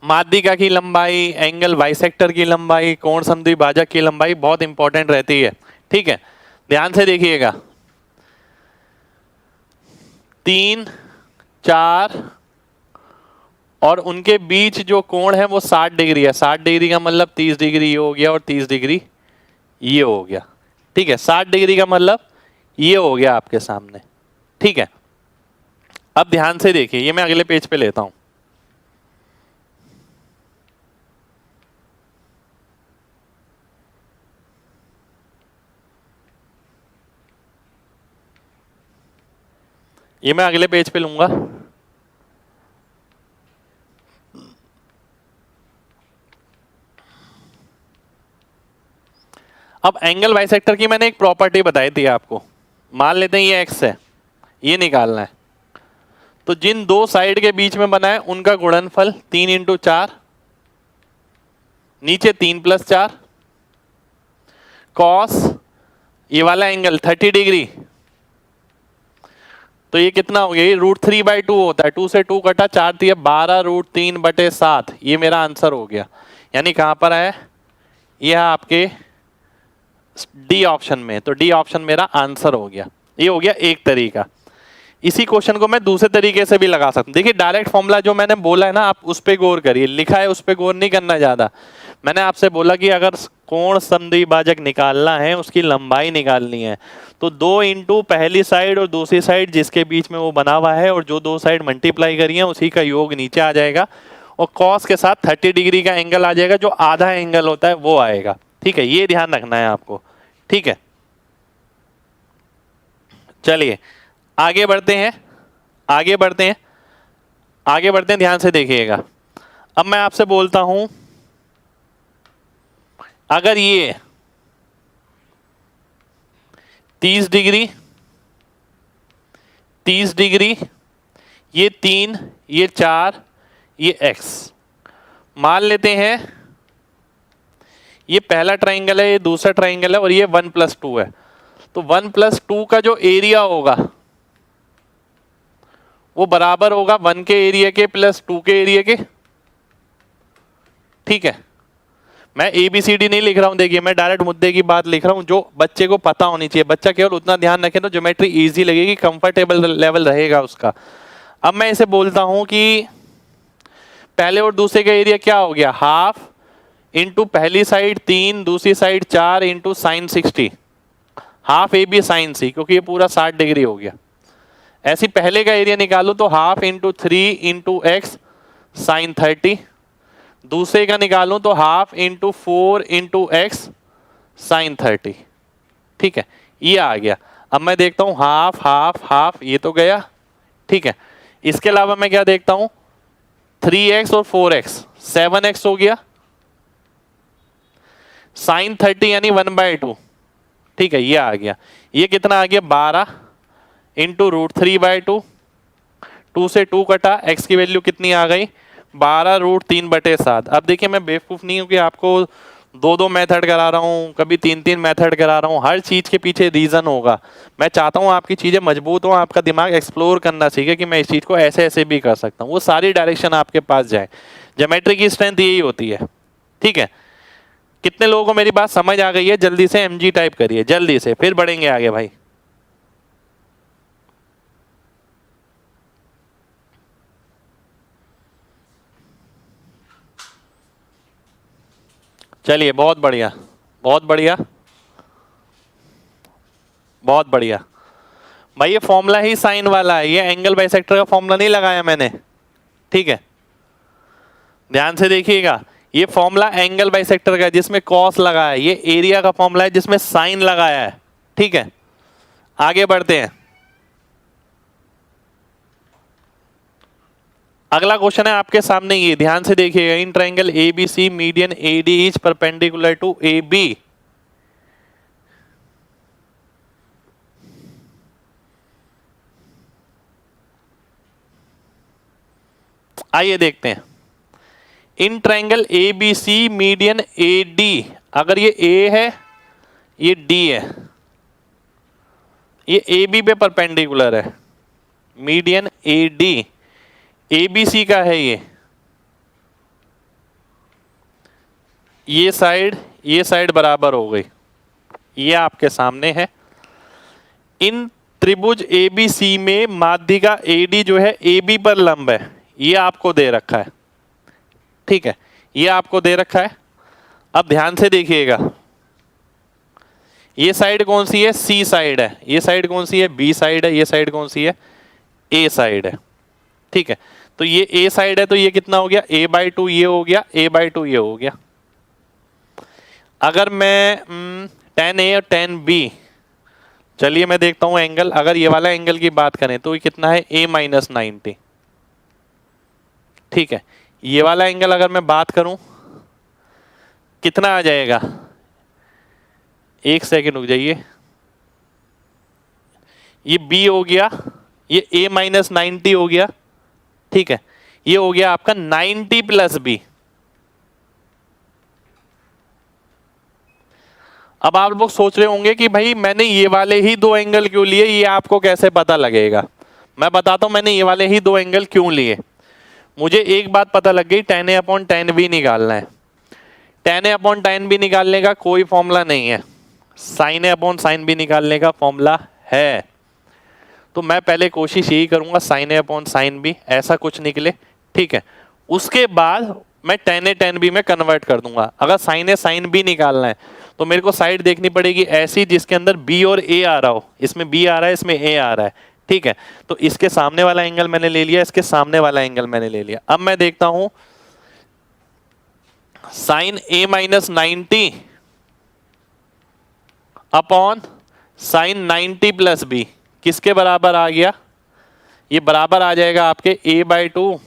माध्यिका की लंबाई, एंगल बाइसेक्टर की लंबाई, कोण समद्विभाजक की लंबाई बहुत इंपॉर्टेंट रहती है। ठीक है, ध्यान से देखिएगा। 3, 4 और उनके बीच जो कोण है वो 60 डिग्री है। 60 डिग्री का मतलब 30 डिग्री ये हो गया और 30 डिग्री ये हो गया। ठीक है, 60 डिग्री का मतलब ये हो गया आपके सामने। ठीक है, अब ध्यान से देखिए, ये मैं अगले पेज पे लेता हूं। ये मैं अगले पेज पे लूंगा। अब एंगल बाइसेक्टर की मैंने एक प्रॉपर्टी बताई थी आपको। मान लेते हैं ये x है, ये निकालना है। तो जिन दो साइड के बीच में बना है उनका गुणनफल 3 इंटू 4, नीचे 3 प्लस 4, कॉस ये वाला एंगल 30 डिग्री, तो ये कितना हो गया, ये √3/2 होता है। 2 से 2 कटा, 4 दिया 12 √3/7। ये मेरा आंसर हो गया। यानी कहां पर है, यह आपके डी ऑप्शन में। तो डी ऑप्शन मेरा आंसर हो गया। ये हो गया एक तरीका। इसी क्वेश्चन को मैं दूसरे तरीके से भी लगा सकता हूं। देखिए डायरेक्ट फॉर्मूला जो मैंने बोला है ना, आप उस पर गौर करिए। लिखा है उस पर गौर नहीं करना ज्यादा। मैंने आपसे बोला कि अगर कोण समद्विभाजक निकालना है, उसकी लंबाई निकालनी है, तो 2 इंटू पहली साइड और दूसरी साइड जिसके बीच में वो बना हुआ है, और जो दो साइड मल्टीप्लाई करी है उसी का योग नीचे आ जाएगा, और कॉस के साथ 30 डिग्री का एंगल आ जाएगा, जो आधा एंगल होता है वो आएगा। ठीक है, ये ध्यान रखना है आपको। ठीक है, चलिए आगे बढ़ते हैं, आगे बढ़ते हैं, आगे बढ़ते हैं। ध्यान से देखिएगा। अब मैं आपसे बोलता हूं, अगर ये 30 डिग्री, 30 डिग्री, ये 3, ये 4, ये x, मान लेते हैं ये पहला ट्राइंगल है, ये दूसरा ट्राइंगल है, और ये 1+2 है। तो 1+2 का जो एरिया होगा वो बराबर होगा 1 के एरिया के प्लस 2 के एरिया के। ठीक है, मैं ABCD नहीं लिख रहा हूं। देखिए मैं डायरेक्ट मुद्दे की बात लिख रहा हूं, जो बच्चे को पता होनी चाहिए। बच्चा केवल उतना ध्यान रखे तो ज्योमेट्री इजी लगेगी, कंफर्टेबल लेवल रहेगा उसका। अब मैं इसे बोलता हूं कि पहले और दूसरे का एरिया क्या हो गया, हाफ इंटू पहली साइड 3, दूसरी side 4 into sine 60, half AB sine C, क्योंकि ये पूरा 60 डिग्री हो गया। ऐसी पहले का एरिया निकालो तो half into 3 into x sine 30, दूसरे का निकालूं तो half into 4 into x sine 30। ठीक है, ये आ गया। अब मैं देखता हूं हाफ हाफ हाफ, ये तो गया। ठीक है, इसके अलावा मैं क्या देखता हूं, 3x और 4x, 7x हो गया, साइन 30 यानी 1/2। ठीक है, ये आ गया। ये कितना आ गया, 12 इंटू √3/2, 2 से 2 कटा, x की वैल्यू कितनी आ गई, 12 √3/7। अब देखिए मैं बेवकूफ नहीं हूं कि आपको 2 मेथड करा रहा हूं, कभी 3 मेथड करा रहा हूं। हर चीज के पीछे रीजन होगा। मैं चाहता हूं आपकी चीजें मजबूत हो, आपका दिमाग एक्सप्लोर करना सीखे कि मैं इस चीज को ऐसे ऐसे भी कर सकता हूं, वो सारी डायरेक्शन आपके पास जाए। ज्योमेट्री की स्ट्रेंथ यही होती है। ठीक है, कितने लोगों को मेरी बात समझ आ गई है? जल्दी से MG टाइप करिए, जल्दी से, फिर बढ़ेंगे आगे भाई। चलिए, बहुत बढ़िया, बहुत बढ़िया, बहुत बढ़िया। भाई ये फॉर्मूला ही साइन वाला है, ये एंगल बाइसेक्टर का फॉर्मूला नहीं लगाया मैंने। ठीक है, ध्यान से देखिएगा। ये फॉर्मूला एंगल बाइसेक्टर का है जिसमें कॉस लगा है, ये एरिया का फॉर्मूला है जिसमें साइन लगाया है। ठीक है, आगे बढ़ते हैं। अगला क्वेश्चन है आपके सामने, ये ध्यान से देखिएगा। In triangle ABC median AD is perpendicular to AB। आइए देखते हैं। In triangle ABC median AD, अगर ये A है, ये डी है, ये ए बी पे परपेंडिकुलर है, median A D A B C का है ये साइड बराबर हो गई, ये आपके सामने है। इन त्रिभुज ए बी सी में माध्यिका ए डी जो है ए बी पर लंब है, ये आपको दे रखा है, ठीक है, ये आपको दे रखा है। अब ध्यान से देखिएगा, ये साइड कौन सी है, सी साइड है, ये साइड कौन सी है, बी साइड है, ये साइड कौन सी है, ए साइड है, ठीक है। तो ये ए साइड है तो ये कितना हो गया, a बाई 2 ये हो गया, a बाई 2 ये हो गया। अगर मैं tan A और tan B, चलिए मैं देखता हूं एंगल, अगर ये वाला एंगल की बात करें तो ये कितना है, a माइनस 90, ठीक है। ये वाला एंगल अगर मैं बात करूं कितना आ जाएगा, एक सेकेंड रुक जाइए, ये b हो गया, ये a माइनस 90 हो गया, ठीक है, ये हो गया आपका 90 प्लस b। अब आप लोग सोच रहे होंगे कि भाई मैंने ये वाले ही दो एंगल क्यों लिए, ये आपको कैसे पता लगेगा। मैं बताता हूं मैंने ये वाले ही दो एंगल क्यों लिए। मुझे एक बात पता लग गई, tan A upon tan B निकालना है। tan A upon tan B निकालने का कोई फॉर्मूला नहीं है, sin A upon sin B निकालने का फॉर्मूला है। तो मैं पहले कोशिश यही करूंगा sin A upon sin B ऐसा कुछ निकले, ठीक है। उसके बाद मैं tan A tan B में कन्वर्ट कर दूंगा। अगर sin A sin B निकालना है तो मेरे को साइड देखनी पड़ेगी ऐसी जिसके अंदर B और A आ रहा हो, इसमें B आ रहा है, इसमें A आ रहा है, ठीक है। तो इसके सामने वाला एंगल मैंने ले लिया, इसके सामने वाला एंगल मैंने ले लिया। अब मैं देखता हूं sine A minus 90 upon sine 90 plus B किसके बराबर आ गया, ये बराबर आ जाएगा आपके a बाई 2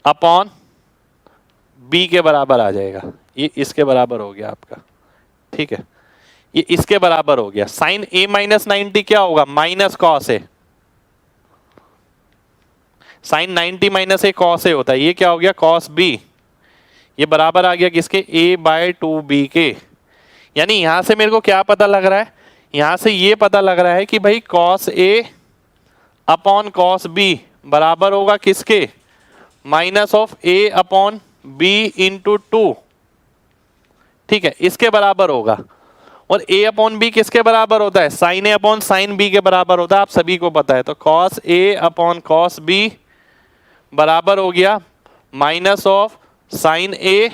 अपॉन B के बराबर आ जाएगा। ये इसके बराबर हो गया आपका, ठीक है, ये इसके बराबर हो गया। साइन A माइनस 90 क्या होगा, minus cos A, sine 90 minus A cos A होता है, ये क्या हो गया कॉस B, ये बराबर आ गया किसके, a बाई 2b के। यानी यहां से मेरे को क्या पता लग रहा है, यहां से ये पता लग रहा है कि भाई cos A upon cos B बराबर होगा किसके, minus of A upon B into 2, ठीक है, इसके बराबर होगा। और A अपॉन B किसके बराबर होता है, sine A upon sine B के बराबर होता है, आप सभी को पता है। तो cos A upon cos B बराबर हो गया minus of sine A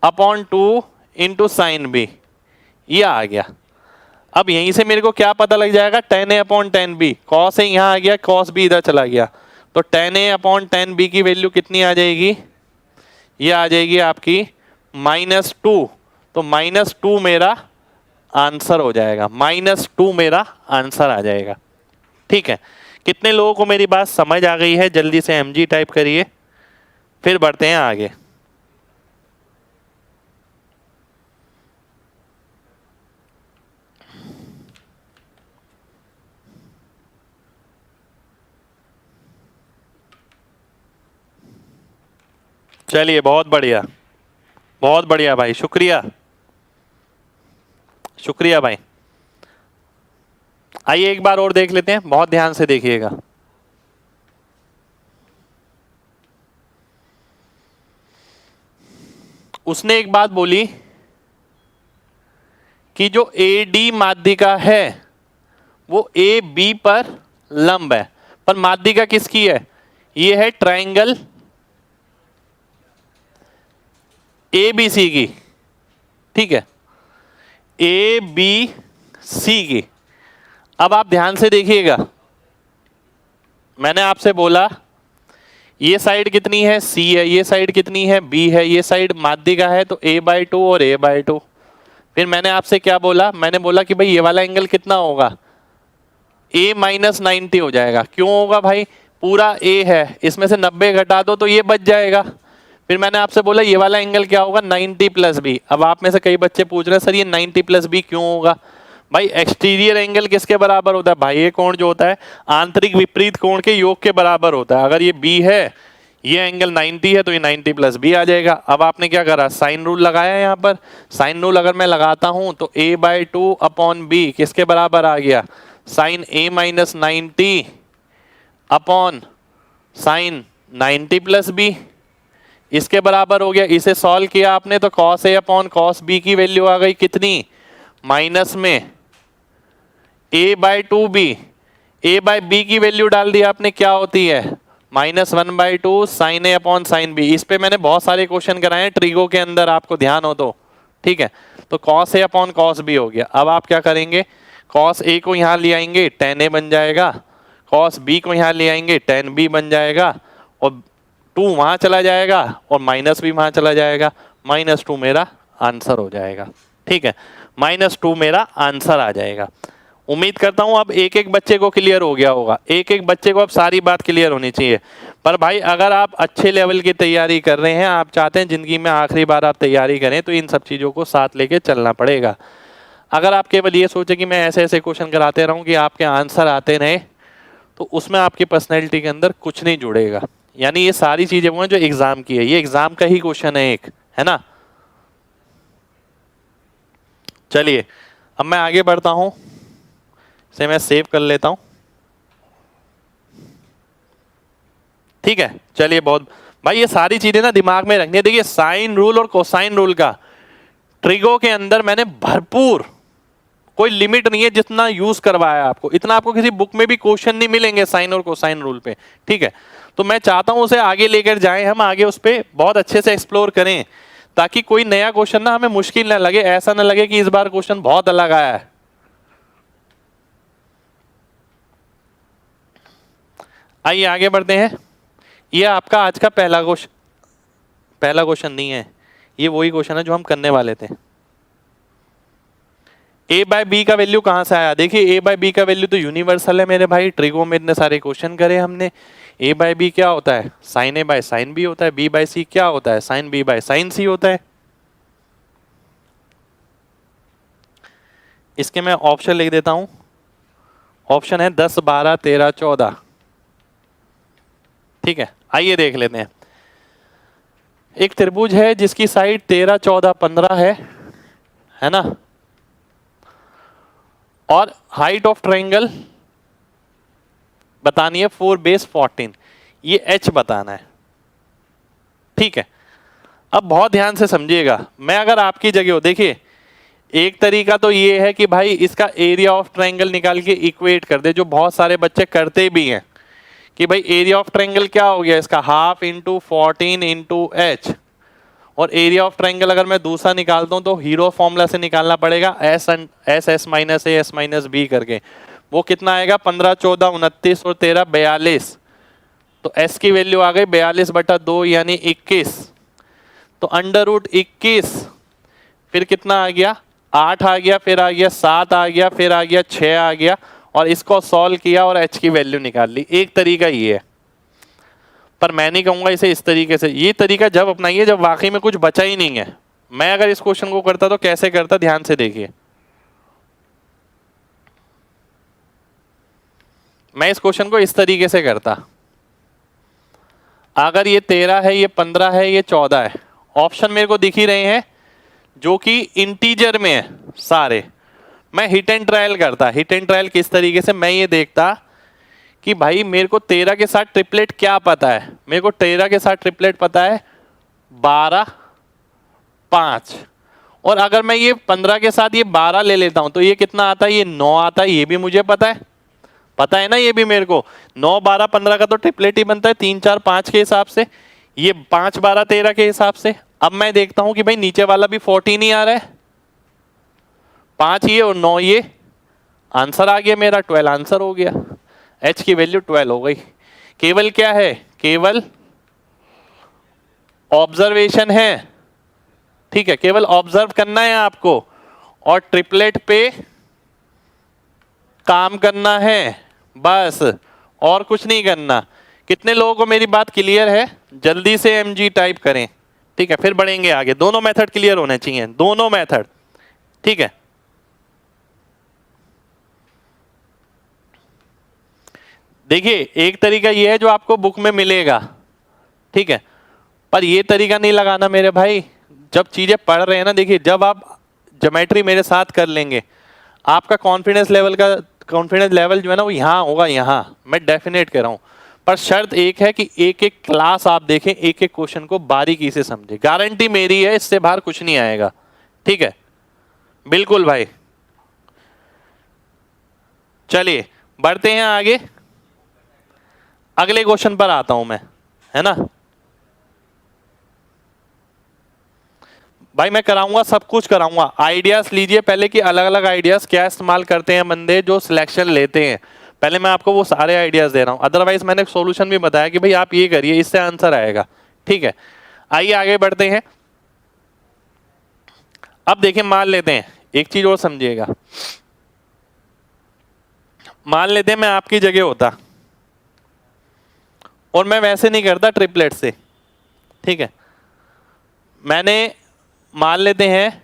upon 2 into sine B, ये आ गया। अब यहीं से मेरे को क्या पता लग जाएगा, tan A upon tan B, cos A यहाँ आ गया, cos B इधर चला गया, तो tan A upon tan B की वैल्यू कितनी आ जाएगी, ये आ जाएगी आपकी -2। तो -2 मेरा आंसर हो जाएगा, -2 मेरा आंसर आ जाएगा, ठीक है। कितने लोगों को मेरी बात समझ आ गई है, जल्दी से MG टाइप करिए, फिर बढ़ते हैं आगे। चलिए बहुत बढ़िया भाई, शुक्रिया शुक्रिया भाई। आइए एक बार और देख लेते हैं, बहुत ध्यान से देखिएगा। उसने एक बात बोली कि जो AD माध्यिका है वो AB पर लंब है, पर माध्यिका किसकी है, ये है ट्रायंगल ABC की, ठीक है, ABC की। अब आप ध्यान से देखिएगा, मैंने आपसे बोला ये साइड कितनी है, C है, ये साइड कितनी है, B है, ये साइड माध्यिका है तो a बाई 2 और a बाई 2। फिर मैंने आपसे क्या बोला, मैंने बोला कि भाई ये वाला एंगल कितना होगा, a माइनस 90 हो जाएगा। क्यों होगा भाई, पूरा a है, इसमें से 90 घटा दो तो ये बच जाएगा। फिर मैंने आपसे बोला ये वाला एंगल क्या होगा, 90 प्लस बी। अब आप में से कई बच्चे पूछ रहे हैं सर ये 90 प्लस बी क्यों होगा, भाई एक्सटीरियर एंगल किसके बराबर होता है, भाई ये कोण जो होता है आंतरिक विपरीत कोण के योग के बराबर होता है। अगर ये बी है, ये एंगल 90 है तो ये 90 प्लस बी आ जाएगा। अब आपने क्या करा, साइन रूल लगाया यहाँ पर। साइन रूल अगर मैं लगाता हूं तो a/2 अपॉन बी किसके बराबर आ गया, sine a minus 90 upon sine 90 plus B, इसके बराबर हो गया। इसे सॉल्व किया आपने तो cos A upon cos B की वैल्यू आ गई कितनी, माइनस में a/2b, a/b की वैल्यू डाल दी आपने, क्या होती है -1/2 साइन ए अपॉन साइन बी। इस पे मैंने बहुत सारे क्वेश्चन कराए हैं ट्रिगो के अंदर, आपको ध्यान हो तो ठीक है। तो cos A upon cos B हो गया। अब आप क्या करेंगे, कॉस ए को यहाँ ले आएंगे tan ए बन जाएगा, कॉस बी को यहाँ ले आएंगे tan बी बन जाएगा, और 2 वहां चला जाएगा और माइनस भी वहां चला जाएगा, -2 मेरा आंसर हो जाएगा। ठीक है, -2 मेरा आंसर आ जाएगा। उम्मीद करता हूं अब एक एक बच्चे को क्लियर हो गया होगा, एक एक बच्चे को अब सारी बात क्लियर होनी चाहिए। पर भाई अगर आप अच्छे लेवल की तैयारी कर रहे हैं, आप चाहते हैं जिंदगी में आखिरी बार आप तैयारी करें, तो इन सब चीज़ों को साथ लेके चलना पड़ेगा। अगर आप केवल ये सोचे कि मैं ऐसे ऐसे क्वेश्चन कराते रहूं कि आपके आंसर आते रहे, तो उसमें आपकी पर्सनैलिटी के अंदर कुछ नहीं जुड़ेगा। यानी ये सारी चीजें वो हैं जो एग्जाम की है, ये एग्जाम का ही क्वेश्चन है एक, है ना। चलिए अब मैं आगे बढ़ता हूं, इसे मैं सेव कर लेता हूं। ठीक है, चलिए बहुत भाई ये सारी चीजें ना दिमाग में रखनी है। देखिए साइन रूल और कोसाइन रूल का ट्रिगो के अंदर मैंने भरपूर, कोई लिमिट नहीं है जितना यूज करवाया आपको, इतना आपको किसी बुक में भी क्वेश्चन नहीं मिलेंगे साइन और कोसाइन रूल पे। ठीक है, तो मैं चाहता हूं उसे आगे लेकर जाएं, हम आगे उस पर बहुत अच्छे से एक्सप्लोर करें, ताकि कोई नया क्वेश्चन ना हमें मुश्किल ना लगे, ऐसा ना लगे कि इस बार क्वेश्चन बहुत अलग आया है। आइए आगे बढ़ते हैं। ये आपका आज का पहला क्वेश्चन नहीं है, ये वही क्वेश्चन है जो हम करने वाले थे। a/b का वैल्यू कहां से आया, देखिए a/b का वैल्यू तो यूनिवर्सल है मेरे भाई, ट्रिगो में इतने सारे क्वेश्चन करे हमने। a/b क्या होता है, sine a by sine b होता है, b/c क्या होता है, sine b by sine c होता है। इसके मैं ऑप्शन लिख देता हूं, ऑप्शन है 10 12 13 14। ठीक है, आइए देख लेते हैं। एक त्रिभुज है जिसकी साइड 13 14 15 है ना, और हाइट ऑफ ट्रायंगल बतानी है 4 बेस 14, ये h बताना है। ठीक है, अब बहुत ध्यान से समझिएगा, मैं अगर आपकी जगह हो, देखिए एक तरीका तो ये है कि भाई इसका एरिया ऑफ ट्रायंगल निकाल के इक्वेट कर दे, जो बहुत सारे बच्चे करते भी हैं कि भाई एरिया ऑफ ट्रायंगल क्या हो गया इसका, हाफ इंटू 14 इंटू एच, और एरिया ऑफ ट्रायंगल अगर मैं दूसरा निकालता हूं तो हीरो फॉर्मूला से निकालना पड़ेगा, S minus A S minus B करके। वो कितना आएगा, 15 14 29 और 13 42, तो एस की वैल्यू आ गई 42/2 यानी 21। तो √21, फिर कितना आ गया, 8 आ गया, फिर आ गया 7 आ गया, फिर आ गया 6 आ गया, और इसको सॉल्व किया और h की वैल्यू निकाल ली। एक तरीका ये है, पर मैं नहीं कहूंगा इसे इस तरीके से। ये तरीका जब अपनाइए जब वाकई में कुछ बचा ही नहीं है। मैं अगर इस क्वेश्चन को करता तो कैसे करता, ध्यान से देखिए। मैं इस क्वेश्चन को इस तरीके से करता, अगर ये 13 है, ये 15 है, ये 14 है, ऑप्शन मेरे को दिख ही रहे हैं जो कि इंटीजर में है सारे, मैं हिट एंड ट्रायल करता। हिट एंड ट्रायल किस तरीके से, मैं ये देखता कि भाई मेरे को 13 के साथ ट्रिपलेट क्या पता है, मेरे को 13 के साथ ट्रिपलेट पता है 12 5, और अगर मैं ये 15 के साथ ये 12 ले लेता हूं तो ये कितना आता है, ये 9 आता है, ये भी मुझे पता है ना, ये भी मेरे को 9 12 15 का तो ट्रिपलेट ही बनता है 3 4 5 के हिसाब से, ये 5 12 13 के हिसाब से। अब मैं देखता हूं कि भाई नीचे वाला भी 14 ही आ रहा है, 5 ये और 9 ये, आंसर आ गया मेरा 12, आंसर हो गया, h की वैल्यू 12 हो गई। केवल क्या है, केवल ऑब्जर्वेशन है। ठीक है, केवल ऑब्जर्व करना है आपको और ट्रिपलेट पे काम करना है बस, और कुछ नहीं करना। कितने लोगों को मेरी बात क्लियर है, जल्दी से mg टाइप करें। ठीक है, फिर बढ़ेंगे आगे, दोनों मेथड क्लियर होने चाहिए, दोनों मेथड। ठीक है, देखिए एक तरीका ये है जो आपको बुक में मिलेगा, ठीक है, पर ये तरीका नहीं लगाना मेरे भाई। जब चीजें पढ़ रहे हैं ना, देखिए जब आप ज्योमेट्री मेरे साथ कर लेंगे, आपका कॉन्फिडेंस लेवल जो है ना वो यहाँ होगा, यहाँ मैं डेफिनेट कर रहा हूँ। पर शर्त एक है कि एक एक क्लास आप देखें, एक एक क्वेश्चन को बारीकी से समझे। गारंटी मेरी है, इससे बाहर कुछ नहीं आएगा। ठीक है, बिल्कुल भाई। चलिए बढ़ते हैं आगे, अगले क्वेश्चन पर आता हूं मैं, है ना भाई। मैं कराऊंगा, सब कुछ कराऊंगा। आइडियाज लीजिए पहले कि अलग अलग आइडियाज क्या इस्तेमाल करते हैं बंदे जो सिलेक्शन लेते हैं। पहले मैं आपको वो सारे आइडियाज दे रहा हूं, अदरवाइज मैंने सॉल्यूशन भी बताया कि भाई आप ये करिए, इससे आंसर आएगा। ठीक है, आइए आगे बढ़ते हैं। अब देखिए, मान लेते हैं एक चीज और समझिएगा। मान लेते हैं मैं आपकी जगह होता और मैं वैसे नहीं करता ट्रिपलेट से। ठीक है, मैंने मान लेते हैं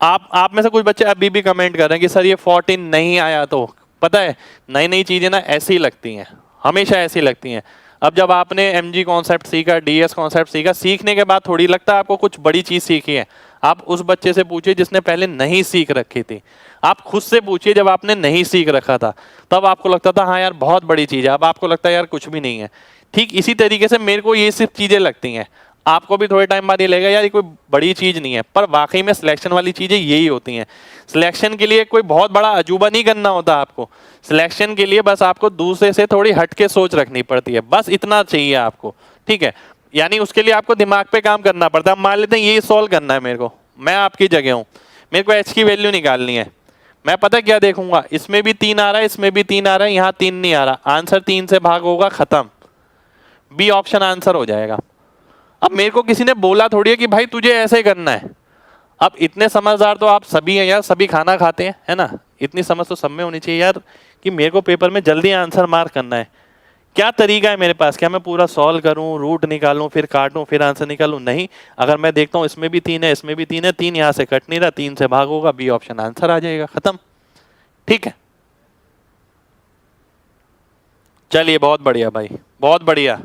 आप में से कुछ बच्चे अभी भी कमेंट कर रहे हैं कि सर ये 14 नहीं आया। तो पता है नई नई चीजें ना ऐसी लगती हैं, हमेशा ऐसी लगती हैं। अब जब आपने एमजी कॉन्सेप्ट सीखा, डीएस कॉन्सेप्ट सीखा, सीखने के बाद थोड़ी लगता है आपको कुछ बड़ी चीज सीखी है। आप उस बच्चे से पूछिए जिसने पहले नहीं सीख रखी थी, आप खुद से पूछिए जब आपने नहीं सीख रखा था, तब आपको लगता था हाँ यार बहुत बड़ी चीज है, अब आपको लगता है यार कुछ भी नहीं है। ठीक इसी तरीके से मेरे को ये सिर्फ चीजें लगती हैं, आपको भी थोड़े टाइम बाद ये लगेगा यार ये कोई बड़ी चीज नहीं है, पर वाकई में सिलेक्शन वाली चीजें यही होती हैं। सिलेक्शन के लिए कोई बहुत बड़ा अजूबा नहीं करना होता आपको, सिलेक्शन के लिए बस आपको दूसरे से थोड़ी हटके सोच रखनी पड़ती है, बस इतना चाहिए आपको। ठीक है, यानी उसके लिए आपको दिमाग पे काम करना पड़ता है। मान लेते हैं ये सॉल्व करना है मेरे को, मैं आपकी जगह हूं, मेरे को एच की वैल्यू निकालनी है। मैं पता क्या देखूंगा, इसमें भी 3 आ रहा है, इसमें भी 3 आ रहा है, यहाँ 3 नहीं आ रहा, आंसर 3 से भाग होगा, खत्म, बी ऑप्शन आंसर हो जाएगा। अब मेरे को किसी ने बोला थोड़ी है कि भाई तुझे ऐसे करना है। अब इतने समझदार तो आप सभी हैं यार, सभी खाना खाते हैं, है ना, इतनी समझ तो सब में होनी चाहिए यार कि मेरे को पेपर में जल्दी आंसर मार्क करना है। क्या तरीका है मेरे पास, क्या मैं पूरा सॉल्व करूं, रूट निकालूं, फिर काटूं, फिर आंसर निकालूं? नहीं, अगर मैं देखता हूं इसमें भी 3 है, इसमें भी 3 है, 3 यहां से कट नहीं रहा, 3 से भाग होगा, बी ऑप्शन आंसर आ जाएगा, खत्म। ठीक है, चलिए बहुत बढ़िया भाई, बहुत बढ़िया।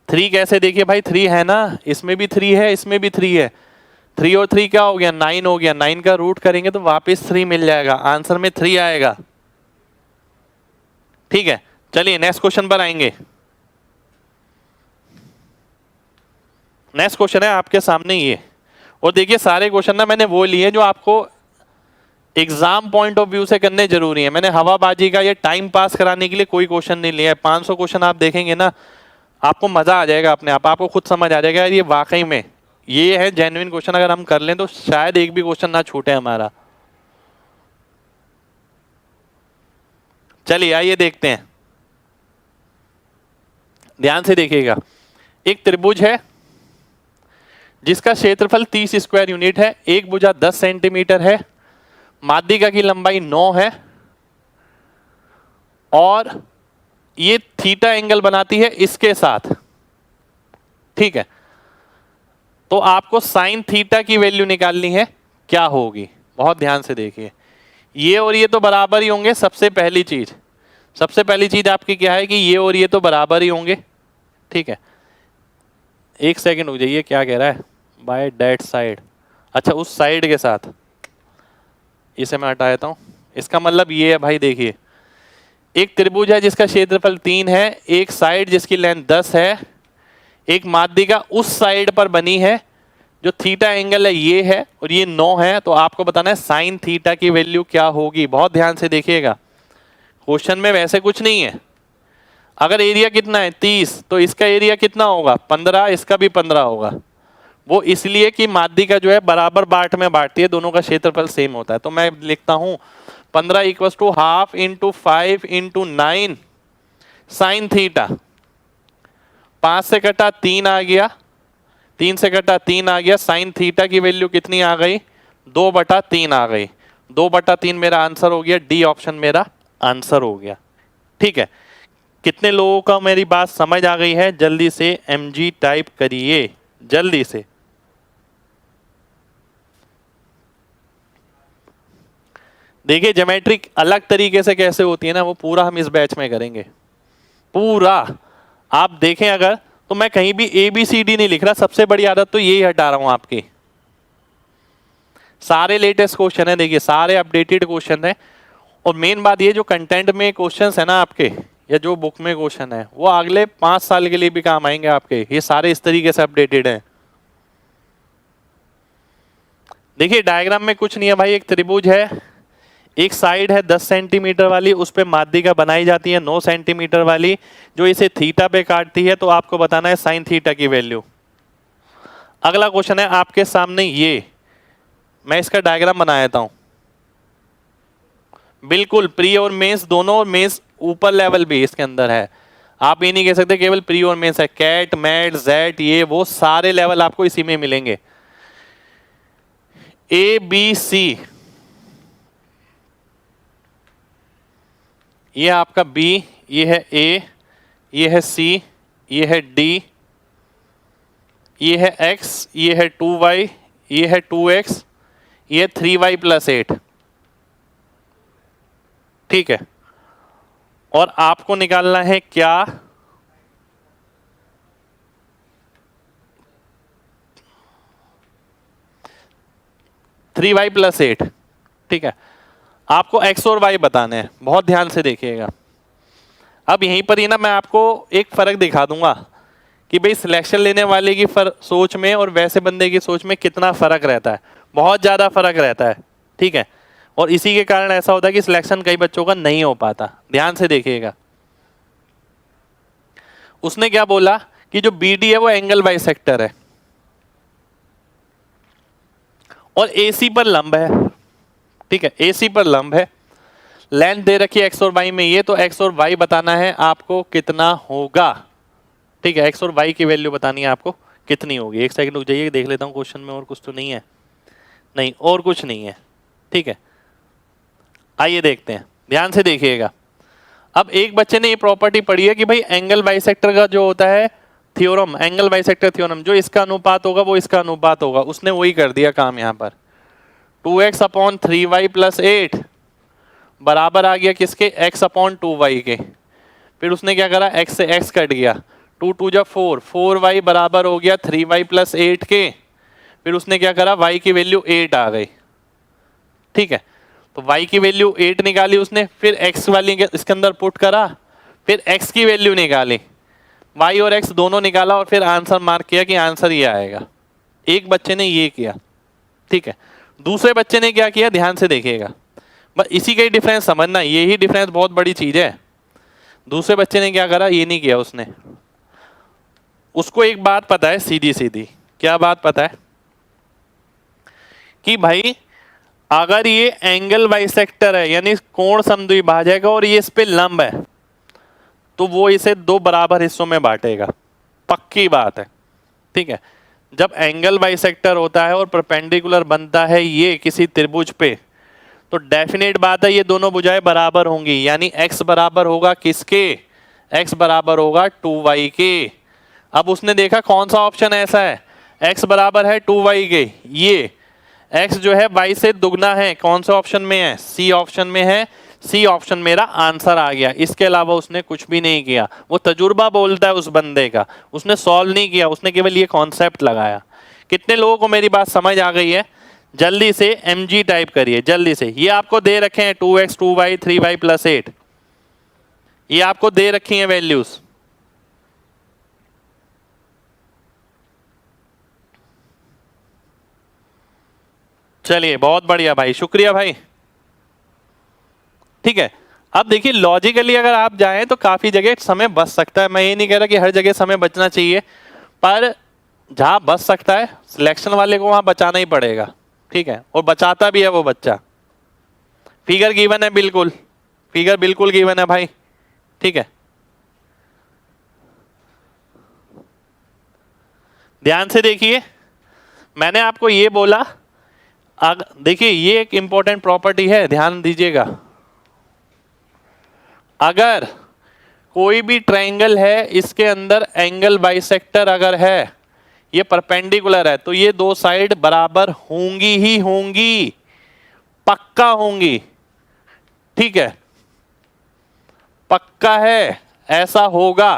3 कैसे, देखिए भाई 3 है ना, इसमें भी 3 है, इसमें भी 3 है, 3 और 3 क्या हो गया, 9 हो गया। 9 का रूट करेंगे तो वापस 3 मिल जाएगा, आंसर में 3 आएगा। ठीक है, चलिए नेक्स्ट क्वेश्चन पर आएंगे। नेक्स्ट क्वेश्चन है आपके सामने ये, और देखिए सारे क्वेश्चन ना मैंने वो लिए जो आपको एग्जाम पॉइंट ऑफ व्यू से करने जरूरी है। मैंने हवाबाजी का ये टाइम पास कराने के लिए कोई क्वेश्चन नहीं लिया है। 500 क्वेश्चन आप देखेंगे ना, आपको मजा आ जाएगा अपने आप, आपको खुद समझ आ जाएगा ये वाकई में ये है जेन्युइन क्वेश्चन। अगर हम कर लें तो शायद एक भी क्वेश्चन ना छूटे हमारा। चलिए आइए देखते हैं, ध्यान से देखिएगा। एक त्रिभुज है जिसका क्षेत्रफल 30 स्क्वायर यूनिट है, एक भुजा 10 सेंटीमीटर है, माध्यिका की लंबाई 9 है और ये थीटा एंगल बनाती है इसके साथ। ठीक है, तो आपको साइन थीटा की वैल्यू निकालनी है, क्या होगी? बहुत ध्यान से देखिए, ये और ये तो बराबर ही होंगे। सबसे पहली चीज आपकी क्या है कि ये और ये तो बराबर ही होंगे। ठीक है, एक सेकंड हो जाइए, क्या कह रहा है, बाय डेट साइड, अच्छा उस साइड के साथ, इसे मैं हटा देता हूं। इसका मतलब ये है भाई, देखिए एक त्रिभुज है जिसका क्षेत्रफल 3 है, एक साइड जिसकी लेंथ 10 है, एक माध्यिका उस साइड पर बनी है, जो थीटा एंगल है ये है और ये 9 है। तो आपको बताना है साइन थीटा की वैल्यू क्या होगी। बहुत ध्यान से देखिएगा, क्वेश्चन में वैसे कुछ नहीं है। अगर एरिया कितना है 30, तो इसका एरिया कितना होगा 15, इसका भी 15 होगा। वो इसलिए कि माध्यिका जो है बराबर बांट में बांटती है, दोनों का क्षेत्रफल सेम होता है। तो मैं लिखता हूं 15 equals to half into 5 into 9 sine theta. 5 से कटा 3 आ गया, 3 से कटा 3 आ गया, साइन थीटा की वैल्यू कितनी आ गई 2/3 आ गई। 2/3 मेरा आंसर हो गया, डी ऑप्शन मेरा आंसर हो गया। ठीक है, कितने लोगों का मेरी बात समझ आ गई है? जल्दी से mg टाइप करिए, जल्दी से। देखिए ज्योमेट्रिक अलग तरीके से कैसे होती है ना, वो पूरा हम इस बैच में करेंगे। पूरा आप देखें अगर तो मैं कहीं भी ABCD नहीं लिख रहा, सबसे बड़ी आदत तो यही हटा रहा हूं आपकी। सारे लेटेस्ट क्वेश्चन है, देखिए सारे अपडेटेड क्वेश्चन है। और मेन बात ये, जो कंटेंट में क्वेश्चंस है ना आपके, या जो बुक में क्वेश्चन है, वो अगले 5 साल के लिए भी काम आएंगे आपके। ये सारे इस तरीके से अपडेटेड हैं। देखिए डायग्राम में कुछ नहीं है भाई, एक त्रिभुज है, एक साइड है 10 सेंटीमीटर वाली, उस पे माध्यिका बनाई जाती है 9 सेंटीमीटर वाली, जो इसे थीटा पे काटती है। तो आपको बताना है साइन थीटा की वैल्यू। अगला क्वेश्चन है आपके सामने, ये मैं इसका डायग्राम बना देता हूं। बिल्कुल प्री और मेंस दोनों, और मेंस ऊपर लेवल भी इसके अंदर है। आप ये नहीं कह सकते केवल प्री और मेंस है, कैट मैट जेट ये वो सारे लेवल आपको इसी में मिलेंगे। ABC, ये आपका B, ये है A, ये है C, ये है D, ये है X, ये है 2Y, ये है 2X, ये 3Y + 8। ठीक है, और आपको निकालना है क्या, थ्री वाई + 8। ठीक है, आपको X और Y बताने हैं, बहुत ध्यान से देखिएगा। अब यहीं पर ही ना मैं आपको एक फर्क दिखा दूंगा कि भाई सिलेक्शन लेने वाले की सोच में और वैसे बंदे की सोच में कितना फर्क रहता है। बहुत ज्यादा फर्क रहता है। ठीक है, और इसी के कारण ऐसा होता है कि सिलेक्शन कई बच्चों का नहीं हो पाता। ध्यान से देखिएगा, उसने क्या बोला कि जो BD है वो एंगल बाइसेक्टर है और AC पर लंब है। ठीक है, AC पर लंब है, लेंथ दे रखी है X और Y में, ये तो X और Y बताना है आपको कितना होगा। ठीक है, X और Y की वैल्यू बतानी है आपको कितनी होगी। एक सेकंड रुक जाइए, देख लेता हूँ क्वेश्चन में और कुछ तो नहीं है। नहीं, और कुछ नहीं है। ठीक है, आइए देखते हैं, ध्यान से देखिएगा। अब एक बच्चे ने ये प्रॉपर्टी पढ़ी है कि भाई एंगल बाइसेक्टर का जो होता है थ्योरम, एंगल बाइसेक्टर थ्योरम, जो इसका अनुपात होगा वो इसका अनुपात होगा। उसने वही कर दिया काम यहाँ पर। 2x/3y + 8 बराबर आ गया किसके, x/2y के। फिर उसने क्या करा, x से x कट गया, 2 2 जा 4, 4y बराबर हो गया 3y + 8 के। फिर उसने क्या करा, y की वैल्यू 8 आ गई। ठीक है, तो y की वैल्यू 8 निकाली उसने, फिर x वाली इसके अंदर पुट करा, फिर x की वैल्यू निकाली, y और x दोनों निकाला और फिर आंसर मार्क किया कि आंसर ये आएगा। एक बच्चे ने ये किया। ठीक है, दूसरे बच्चे ने क्या किया, ध्यान से देखिएगा, बस इसी का ही डिफरेंस समझना, यही डिफरेंस बहुत बड़ी चीज है। दूसरे बच्चे ने क्या करा, ये नहीं किया उसने। उसको एक बात पता है सीधी सीधी, क्या बात पता है कि भाई अगर ये एंगल बाइसेक्टर है यानी कोण समद्विभाजक है और ये इस पे लंब है, तो वो इसे 2 बराबर हिस्सों में बांटेगा। पक्की बात है। ठीक है, जब एंगल बाइसेक्टर होता है और परपेंडिकुलर बनता है ये किसी त्रिभुज पे, तो डेफिनेट बात है ये दोनों भुजाएं बराबर होंगी, यानी x बराबर होगा किसके, x बराबर होगा 2y के। अब उसने देखा कौन सा ऑप्शन ऐसा है, x बराबर है 2y के, ये x जो है y से दुगना है, कौन सा ऑप्शन में है, C ऑप्शन में है। C ऑप्शन मेरा आंसर आ गया। इसके अलावा उसने कुछ भी नहीं किया। वो तजुर्बा बोलता है उस बंदे का, उसने सॉल्व नहीं किया, उसने केवल ये कॉन्सेप्ट लगाया। कितने लोगों को मेरी बात समझ आ गई है? जल्दी से MG टाइप करिए जल्दी से। ये आपको दे रखे हैं 2x 2y 3y + 8, ये आपको दे रखी हैं वैल्यूज। चलिए बहुत बढ़िया भाई, शुक्रिया भाई। ठीक है, अब देखिए लॉजिकली अगर आप जाएं तो काफी जगह समय बच सकता है। मैं ये नहीं कह रहा कि हर जगह समय बचना चाहिए, पर जहां बच सकता है सिलेक्शन वाले को वहां बचाना ही पड़ेगा। ठीक है, और बचाता भी है वो बच्चा। फिगर गिवन है, बिल्कुल फिगर बिल्कुल गिवन है भाई। ठीक है, ध्यान से देखिए, मैंने आपको ये बोला, देखिए ये एक इंपॉर्टेंट प्रॉपर्टी है, ध्यान दीजिएगा। अगर कोई भी ट्रायंगल है, इसके अंदर एंगल बाइसेक्टर अगर है, ये परपेंडिकुलर है, तो ये 2 साइड बराबर होंगी ही होंगी, पक्का होंगी। ठीक है, पक्का है, ऐसा होगा।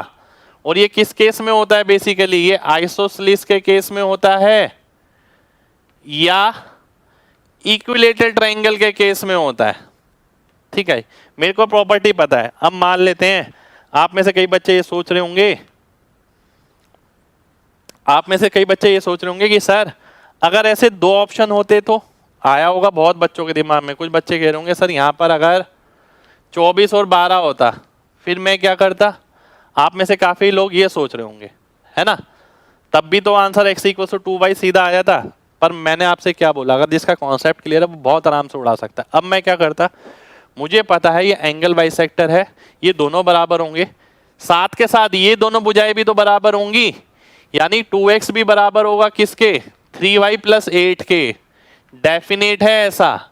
और ये किस केस में होता है बेसिकली, ये आइसोसेलेस के केस में होता है या इक्विलेटरल ट्रायंगल के केस में होता है। ठीक है, मेरे को प्रॉपर्टी पता है। अब मान लेते हैं आप में से कई बच्चे ये सोच रहे होंगे, कि सर अगर ऐसे दो ऑप्शन होते तो, आया होगा बहुत बच्चों के दिमाग में। कुछ बच्चे कह रहे होंगे सर यहाँ पर अगर 24 और 12 होता फिर मैं क्या करता। आप में से काफी लोग ये सोच रहे होंगे, है ना। तब भी तो आंसर x = 2y सीधा आ जाता। पर मैंने आपसे क्या बोला, अगर जिसका कॉन्सेप्ट क्लियर है वो बहुत आराम से उड़ा सकता है। अब मैं क्या करता, मुझे पता है ये एंगल बाइसेक्टर है, ये दोनों बराबर होंगे, साथ के साथ ये दोनों भुजाएं भी तो बराबर होंगी, यानी 2x भी बराबर होगा किसके, 3y + 8 के। डेफिनेट है ऐसा,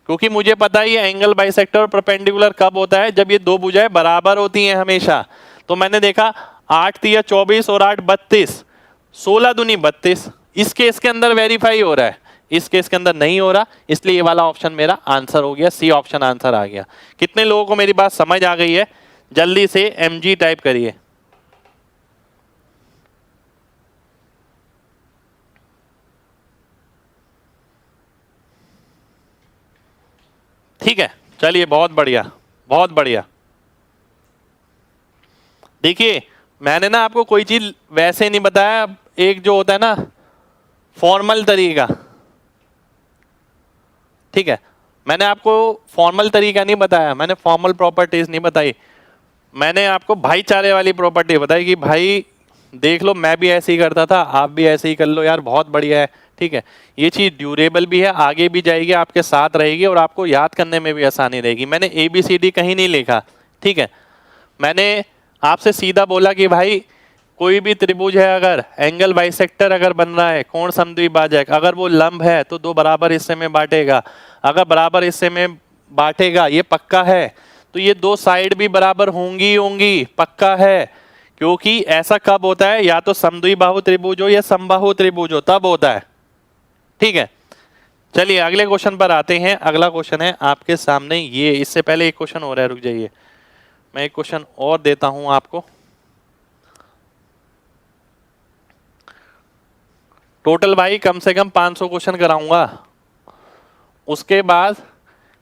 क्योंकि मुझे पता है ये एंगल बाइसेक्टर और परपेंडिकुलर कब होता है, जब ये दो भुजाएं बराबर होती हैं हमेशा। तो मैंने देखा 8 × 24 और 8 = 32, 16 दूनी 32। इस केस के अंदर वेरीफाई हो रहा है, इस केस के अंदर नहीं हो रहा, इसलिए ये वाला ऑप्शन मेरा आंसर हो गया, सी ऑप्शन आंसर आ गया। कितने लोगों को मेरी बात समझ आ गई है? जल्दी से mg टाइप करिए। ठीक है, चलिए बहुत बढ़िया, बहुत बढ़िया। देखिए मैंने ना आपको कोई चीज वैसे नहीं बताया, एक जो होता है ना फॉर्मल तरीका, ठीक है, मैंने आपको फॉर्मल तरीका नहीं बताया, मैंने फॉर्मल प्रॉपर्टीज नहीं बताई, मैंने आपको भाईचारे वाली प्रॉपर्टी बताई कि भाई देख लो मैं भी ऐसे ही करता था, आप भी ऐसे ही कर लो यार, बहुत बढ़िया है। ठीक है, ये चीज ड्यूरेबल भी है, आगे भी जाएगी, आपके साथ रहेगी और आपको याद करने में भी आसानी रहेगी। मैंने ABCD कहीं नहीं लिखा, ठीक है, मैंने आपसे सीधा बोला कि भाई कोई भी त्रिभुज है, अगर एंगल बाइसेक्टर अगर बन रहा है, कोण समद्विभाजक, अगर वो लंब है तो दो बराबर हिस्से में बांटेगा, अगर बराबर हिस्से में बांटेगा ये पक्का है, तो ये दो साइड भी बराबर होंगी होंगी, पक्का है। क्योंकि ऐसा कब होता है, या तो समद्विबाहु त्रिभुज हो या समबाहु त्रिभुज हो, तब होता है। ठीक है, चलिए अगले क्वेश्चन पर आते हैं। अगला क्वेश्चन है आपके सामने ये, इससे पहले एक क्वेश्चन हो रहा है, रुक जाइए मैं एक क्वेश्चन और देता हूं आपको। टोटल भाई कम से कम 500 क्वेश्चन कराऊंगा, उसके बाद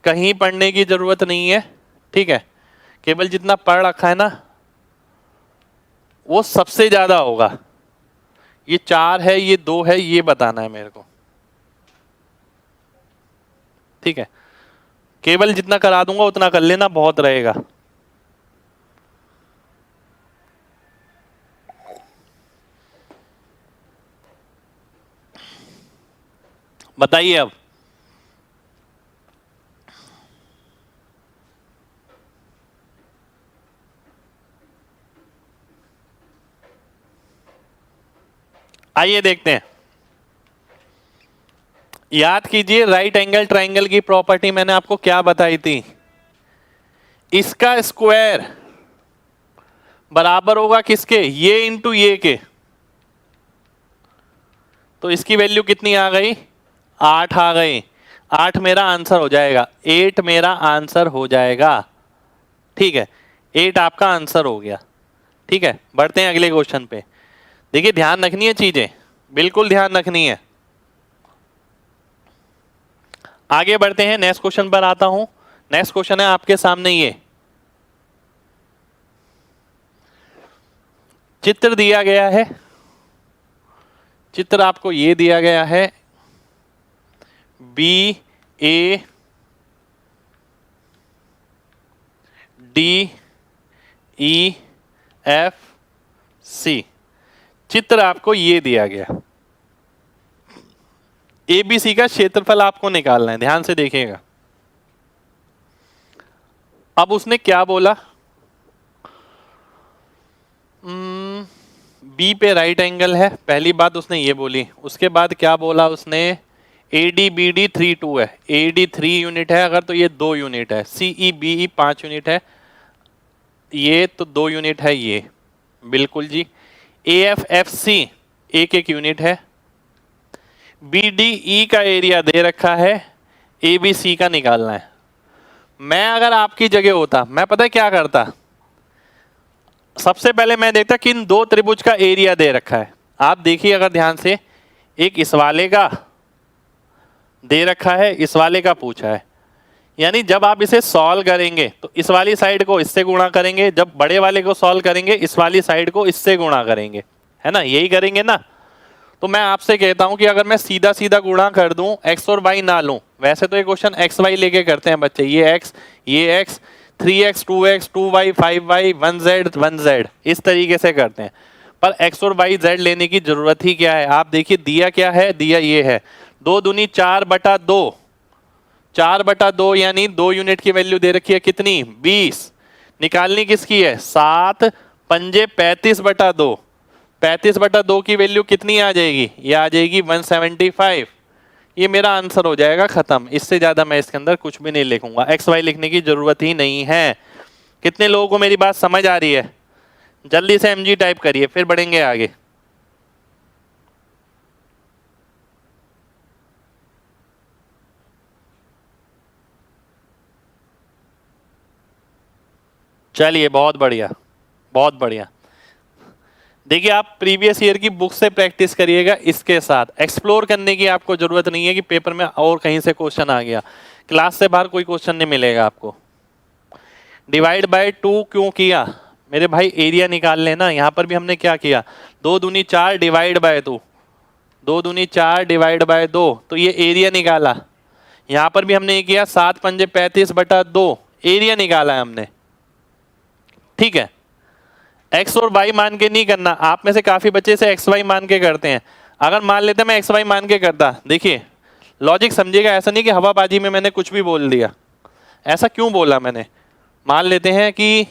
कहीं पढ़ने की जरूरत नहीं है। ठीक है, केवल जितना पढ़ रखा है ना वो सबसे ज्यादा होगा। ये 4 है, ये 2 है, ये बताना है मेरे को। ठीक है, केवल जितना करा दूंगा उतना कर लेना, बहुत रहेगा। बताइए अब, आइए देखते हैं। याद कीजिए राइट एंगल ट्रायंगल की प्रॉपर्टी मैंने आपको क्या बताई थी, इसका स्क्वायर बराबर होगा किसके, ये इंटू ये के। तो इसकी वैल्यू कितनी आ गई, 8 आ गई। 8 मेरा आंसर हो जाएगा, 8 मेरा आंसर हो जाएगा। ठीक है, 8 आपका आंसर हो गया। ठीक है, बढ़ते हैं अगले क्वेश्चन पे। देखिए ध्यान रखनी है चीजें, बिल्कुल ध्यान रखनी है। आगे बढ़ते हैं, नेक्स्ट क्वेश्चन पर आता हूं। नेक्स्ट क्वेश्चन है आपके सामने ये, चित्र दिया गया है, चित्र आपको ये दिया गया है BADC, चित्र आपको ये दिया गया। ABC का क्षेत्रफल आपको निकालना है, ध्यान से देखिएगा। अब उसने क्या बोला, B पे राइट एंगल है, पहली बात उसने ये बोली। उसके बाद क्या बोला उसने, ADBD 3 है, AD 3 यूनिट है अगर, तो ये 2 यूनिट है। CEBE 5 यूनिट है, ये तो 2 यूनिट है ये, बिल्कुल जी। AFFC 1 यूनिट है। BDE का एरिया दे रखा है, ABC का निकालना है। मैं अगर आपकी जगह होता, मैं पता है क्या करता, सबसे पहले मैं देखता किन दो त्रिभुज का एरिया दे रखा है। आप देखिए अगर ध्यान से, एक इस वाले का दे रखा है, इस वाले का पूछा है। यानी जब आप इसे सॉल्व करेंगे तो इस वाली साइड को इससे गुणा करेंगे, जब बड़े वाले को सॉल्व करेंगे इस वाली साइड को इससे गुणा करेंगे, है ना, यही करेंगे ना। तो मैं आपसे कहता हूं कि अगर मैं सीधा सीधा गुणा कर दूं, एक्स और वाई ना लूं, वैसे तो ये क्वेश्चन एक्स वाई लेके करते हैं बच्चे, ये x 3x 2x 2y 5y 1z इस तरीके से करते हैं। पर x और y z लेने की जरूरत ही क्या है। आप देखिए दिया क्या है, दिया ये है 2 दूनी 4/2, 4/2 यानी 2 यूनिट की वैल्यू दे रखी है कितनी, 20। निकालनी किसकी है, 7 पंजे 35/2, 35/2 की वैल्यू कितनी आ जाएगी, ये आ जाएगी 175। ये मेरा आंसर हो जाएगा खत्म। इससे ज्यादा मैं इसके अंदर कुछ भी नहीं लिखूंगा, एक्स वाई लिखने की जरूरत ही नहीं है। कितने लोगों को मेरी बात समझ आ रही है? जल्दी से एमजी टाइप करिए, फिर बढ़ेंगे आगे। चलिए बहुत बढ़िया, बहुत बढ़िया। देखिए आप प्रीवियस ईयर की बुक से प्रैक्टिस करिएगा, इसके साथ एक्सप्लोर करने की आपको जरूरत नहीं है कि पेपर में और कहीं से क्वेश्चन आ गया। क्लास से बाहर कोई क्वेश्चन नहीं मिलेगा आपको। डिवाइड बाय 2 क्यों किया मेरे भाई, एरिया निकाल लेना। यहां पर भी हमने क्या किया, 2 दूनी 4 डिवाइड बाय 2, 2 दूनी 4 डिवाइड बाय 2, तो ये एरिया निकाला। यहां पर भी हमने ये किया 7 पंजे 35/2, एरिया निकाला है हमने। ठीक है, एक्स और वाई मान के नहीं करना। आप में से काफी बच्चे से एक्स वाई मान के करते हैं। अगर मान लेते मैं एक्स वाई मान के करता, देखिए लॉजिक समझिएगा, ऐसा नहीं कि हवाबाजी में मैंने कुछ भी बोल दिया। ऐसा क्यों बोला मैंने, मान लेते हैं कि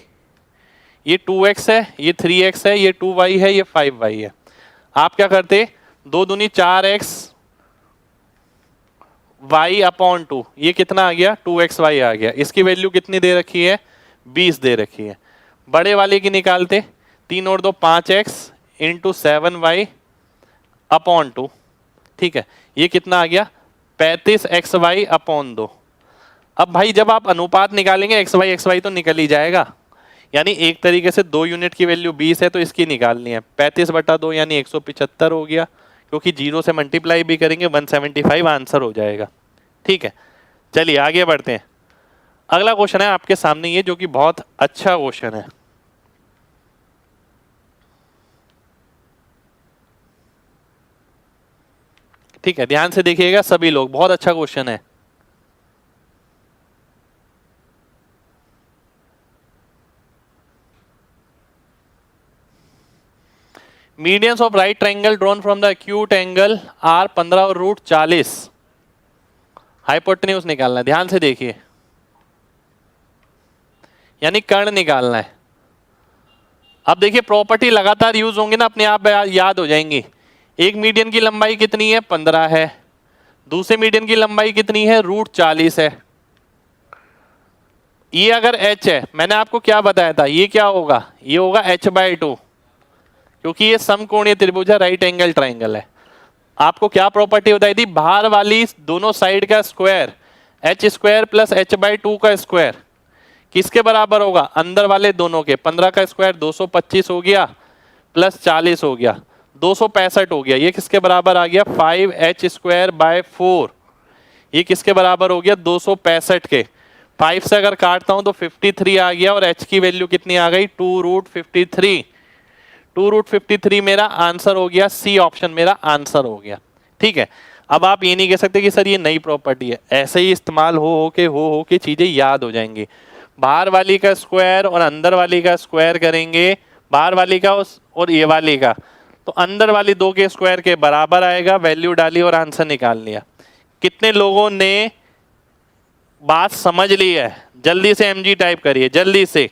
ये 2x है, ये 3x है, ये 2y है, ये 5y है। आप क्या करते, 2 दूनी 4x y/2, ये कितना आ गया 2xy आ गया। इसकी वैल्यू कितनी दे रखी है, 20 दे रखी है। बड़े वाले की निकालते, 3 और 2 5x इंटू 7y/2, ठीक है, ये कितना आ गया 35xy/2। अब भाई जब आप अनुपात निकालेंगे x y तो निकल ही जाएगा। यानी एक तरीके से 2 यूनिट की वैल्यू 20 है तो इसकी निकालनी है, 35/2 यानी 175 हो गया, क्योंकि 0 से मल्टीप्लाई भी करेंगे 175 आंसर हो जाएगा। ठीक है, चलिए आगे बढ़ते हैं। अगला क्वेश्चन है आपके सामने ये, जो कि बहुत अच्छा क्वेश्चन है। ठीक है, ध्यान से देखिएगा सभी लोग, बहुत अच्छा क्वेश्चन है। Medians of right triangle drawn from the acute angle are 15 और रूट 40, हाइपोटेन्यूज निकालना है। ध्यान से देखिए, यानी कर्ण निकालना है। अब देखिए प्रॉपर्टी लगातार यूज होंगे ना, अपने आप याद हो जाएंगी। एक मीडियन की लंबाई कितनी है 15 है, दूसरे मीडियन की लंबाई कितनी है √40 है। ये अगर h है, मैंने आपको क्या बताया था, ये क्या होगा, ये होगा h/2, क्योंकि ये समकोणीय त्रिभुज है, राइट एंगल ट्राइंगल है। आपको क्या प्रॉपर्टी बताई थी, बाहर वाली दोनों साइड का स्क्वायर h² प्लस h/2 का स्क्वायर किसके बराबर होगा, अंदर वाले दोनों के। 15 का स्क्वायर 225 हो गया, प्लस 40 हो गया 265 हो गया। ये किसके बराबर आ गया 5h²/4, ये किसके बराबर हो गया 265 के। 5 से अगर काटता हूं तो 53 आ गया, और h की वैल्यू कितनी आ गई 2√53। 2√53 मेरा आंसर हो गया, सी ऑप्शन मेरा आंसर हो गया। ठीक है, अब आप ये नहीं कह सकते कि सर ये नई प्रॉपर्टी है, ऐसे ही इस्तेमाल हो के चीजें याद हो जाएंगी। बाहर वाली का स्क्वायर और अंदर वाली का स्क्वायर करेंगे, बाहर वाली का और ये वाली का, तो अंदर वाली दो के स्क्वायर के बराबर आएगा। वैल्यू डाली और आंसर निकाल लिया। कितने लोगों ने बात समझ ली है? जल्दी से एमजी टाइप करिए, जल्दी से।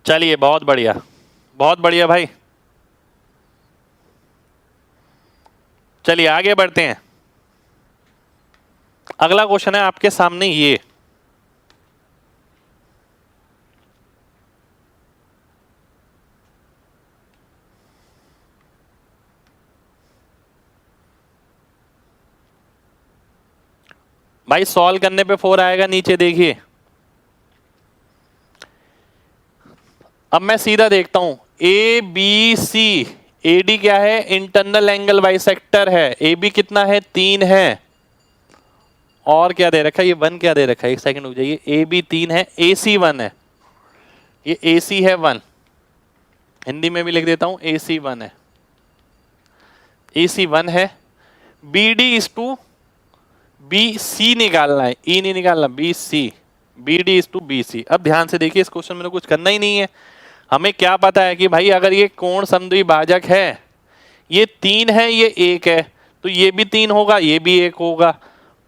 चलिए बहुत बढ़िया, बहुत बढ़िया भाई। चलिए आगे बढ़ते हैं। अगला क्वेश्चन है आपके सामने ये, भाई सॉल्व करने पे 4 आएगा नीचे, देखिए। अब मैं सीधा देखता हूं, ए बी सी, ए डी क्या है, इंटरनल एंगल बाइसेक्टर है, ए बी कितना है, 3 है, और क्या दे रखा है, ये 1 क्या दे रखा है, एक सेकंड रुक जाइए, ए बी 3 है, ए सी 1 है, ये ए सी है 1, हिंदी में भी लिख देता हूं, ए सी 1 है, ए सी 1 है, B D is to B C निकालना है, ई नहीं निकालना, B C, B D is to B C. अब ध्यान से देखिए, इस क्वेश्चन में कुछ करना ही नहीं है, हमें क्या पता है कि भाई अगर ये कोण समद्विभाजक है, ये 3 है, ये 1 है, तो ये भी 3 होगा, ये भी 1 होगा,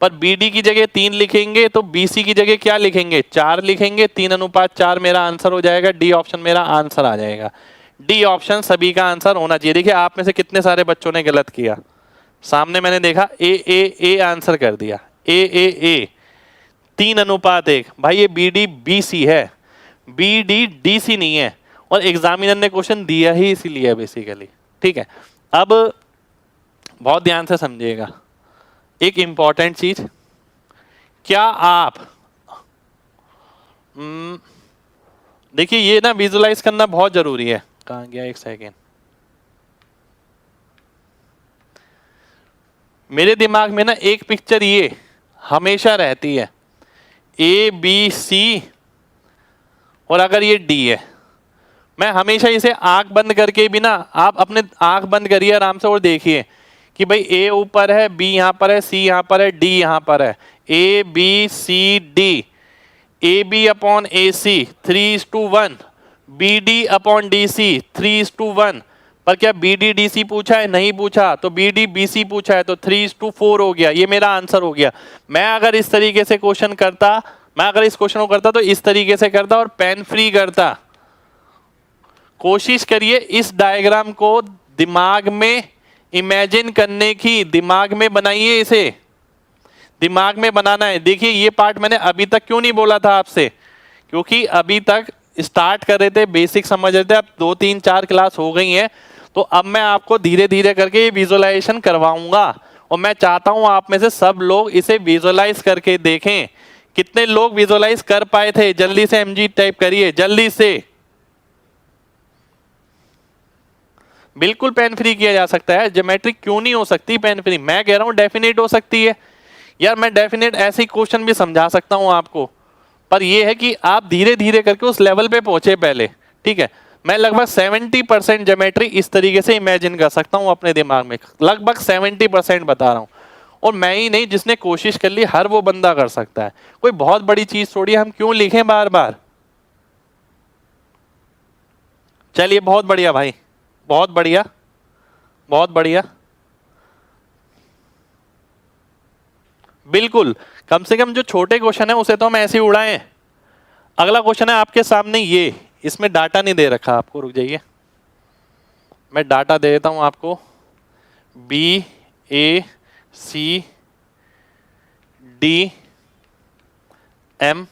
पर BD की जगह 3 लिखेंगे तो BC की जगह क्या लिखेंगे, 4 लिखेंगे, 3:4 मेरा आंसर हो जाएगा, डी ऑप्शन मेरा आंसर आ जाएगा। डी ऑप्शन सभी का आंसर होना चाहिए। देखिए आप में से कितने सारे बच्चों ने गलत किया, सामने मैंने देखा ए आंसर कर दिया, ए 3:1, भाई ये BD BC है, BD DC नहीं है, और एग्जामिनर ने क्वेश्चन दिया ही इसीलिए है बेसिकली, ठीक है। अब बहुत ध्यान से समझिएगा एक इंपॉर्टेंट चीज, क्या आप देखिए ये ना विजुलाइज करना बहुत जरूरी है, कहाँ गया, एक सेकेंड, मेरे दिमाग में ना एक पिक्चर ये हमेशा रहती है, ए बी सी, और अगर ये डी है, मैं हमेशा इसे आंख बंद करके भी ना, आप अपने आंख बंद करिए आराम से और देखिए कि भाई ए ऊपर है, बी यहाँ पर है, सी यहाँ पर है, डी यहाँ पर है, A B C D, A B upon A C 3:1, B D upon D C 3:1, पर क्या बी डी डी सी पूछा है, नहीं पूछा, तो बी डी बी सी पूछा है, तो 3:4 हो गया, ये मेरा आंसर हो गया। मैं अगर इस तरीके से क्वेश्चन करता, मैं अगर इस क्वेश्चन को करता तो इस तरीके से करता और पेन फ्री करता। कोशिश करिए इस डायग्राम को दिमाग में इमेजिन करने की, दिमाग में बनाइए, इसे दिमाग में बनाना है। देखिए ये पार्ट मैंने अभी तक क्यों नहीं बोला था आपसे, क्योंकि अभी तक स्टार्ट कर रहे थे, बेसिक समझ रहे थे, अब 2 3 4 क्लास हो गई हैं, तो अब मैं आपको धीरे धीरे करके ये विजुअलाइजेशन करवाऊंगा, और मैं चाहता हूं आप में से सब लोग इसे विजुअलाइज करके देखें। कितने लोग विजुअलाइज कर पाए थे, जल्दी से MG टाइप करिए, जल्दी से। बिल्कुल पेन फ्री किया जा सकता है, ज्योमेट्री क्यों नहीं हो सकती पेन फ्री, मैं कह रहा हूं डेफिनेट हो सकती है यार, मैं डेफिनेट ऐसे क्वेश्चन भी समझा सकता हूं आपको, पर यह है कि आप धीरे धीरे करके उस लेवल पे पहुंचे पहले, ठीक है। मैं लगभग 70% ज्योमेट्री इस तरीके से इमेजिन कर सकता हूं अपने दिमाग में, लगभग 70% बता रहा हूं, और मैं ही नहीं, जिसने कोशिश कर ली हर वो बंदा कर सकता है, कोई बहुत बड़ी चीज थोड़ी हम क्यों लिखें बार बार। चलिए बहुत बढ़िया भाई, बहुत बढ़िया, बहुत बढ़िया, बिल्कुल। कम से कम जो छोटे क्वेश्चन है उसे तो हम ऐसे ही उड़ाएं। अगला क्वेश्चन है आपके सामने, ये इसमें डाटा नहीं दे रखा आपको, रुक जाइए मैं डाटा दे देता हूं आपको, B A C D M,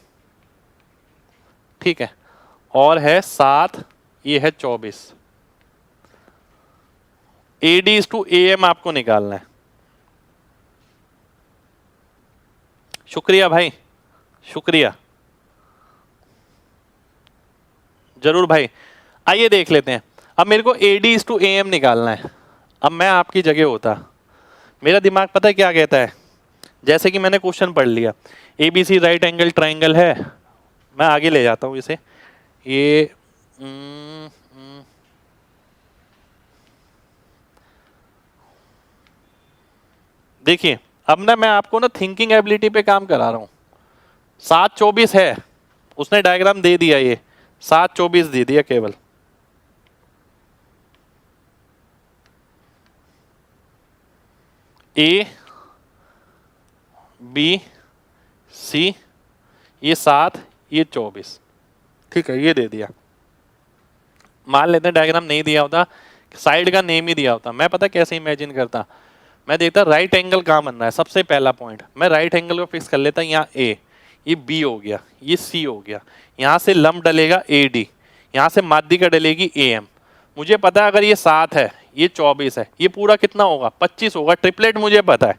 ठीक है, और है 7, ये है 24, A D is to A M आपको निकालना है। शुक्रिया भाई, शुक्रिया, जरूर भाई। आइए देख लेते हैं, अब मेरे को A D is to A M निकालना है। अब मैं आपकी जगह होता, मेरा दिमाग पता है क्या कहता है, जैसे कि मैंने क्वेश्चन पढ़ लिया, A B C right angle triangle है, मैं आगे ले जाता हूं इसे, ये देखिए अब ना मैं आपको ना थिंकिंग एबिलिटी पे काम करा रहा हूं। 7:24 है, उसने डायग्राम दे दिया, ये 7:24 दे दिया केवल, ए बी सी, ये 7, ये 24, ठीक है, ये दे दिया। मान लेते हैं डायग्राम नहीं दिया होता, साइड का नेम ही दिया होता, मैं पता कैसे इमेजिन करता, मैं देखता राइट एंगल कहाँ बन रहा है, सबसे पहला पॉइंट मैं राइट एंगल को फिक्स कर लेता, यहाँ ए, ये बी हो गया, ये सी हो गया, यहाँ से लंब डलेगा ए डी, यहाँ से माध्यिका डलेगी ए एम। मुझे पता है अगर ये 7 है, ये 24 है, ये पूरा कितना होगा, 25 होगा, ट्रिपलेट मुझे पता है,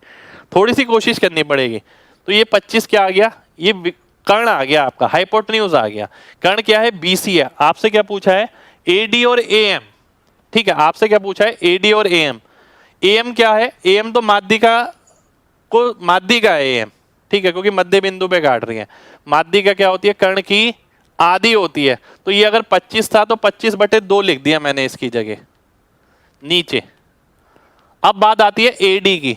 थोड़ी सी कोशिश करनी पड़ेगी। तो ये 25 क्या आ गया, ये कर्ण आ गया आपका, हाइपोटेन्यूज आ गया। कर्ण क्या है, बीसी है। आपसे क्या पूछा है, एडी और एएम, ठीक है, आपसे क्या पूछा है, एडी और एएम। एएम क्या है, एएम तो माध्यिका को, माध्यिका है एएम, ठीक है, क्योंकि मध्य बिंदु पे काट रही है। माध्यिका क्या होती है, कर्ण की आधी होती है। तो ये अगर 25 था तो 25/2 लिख दिया मैंने इसकी जगह नीचे। अब बात आती है एडी की।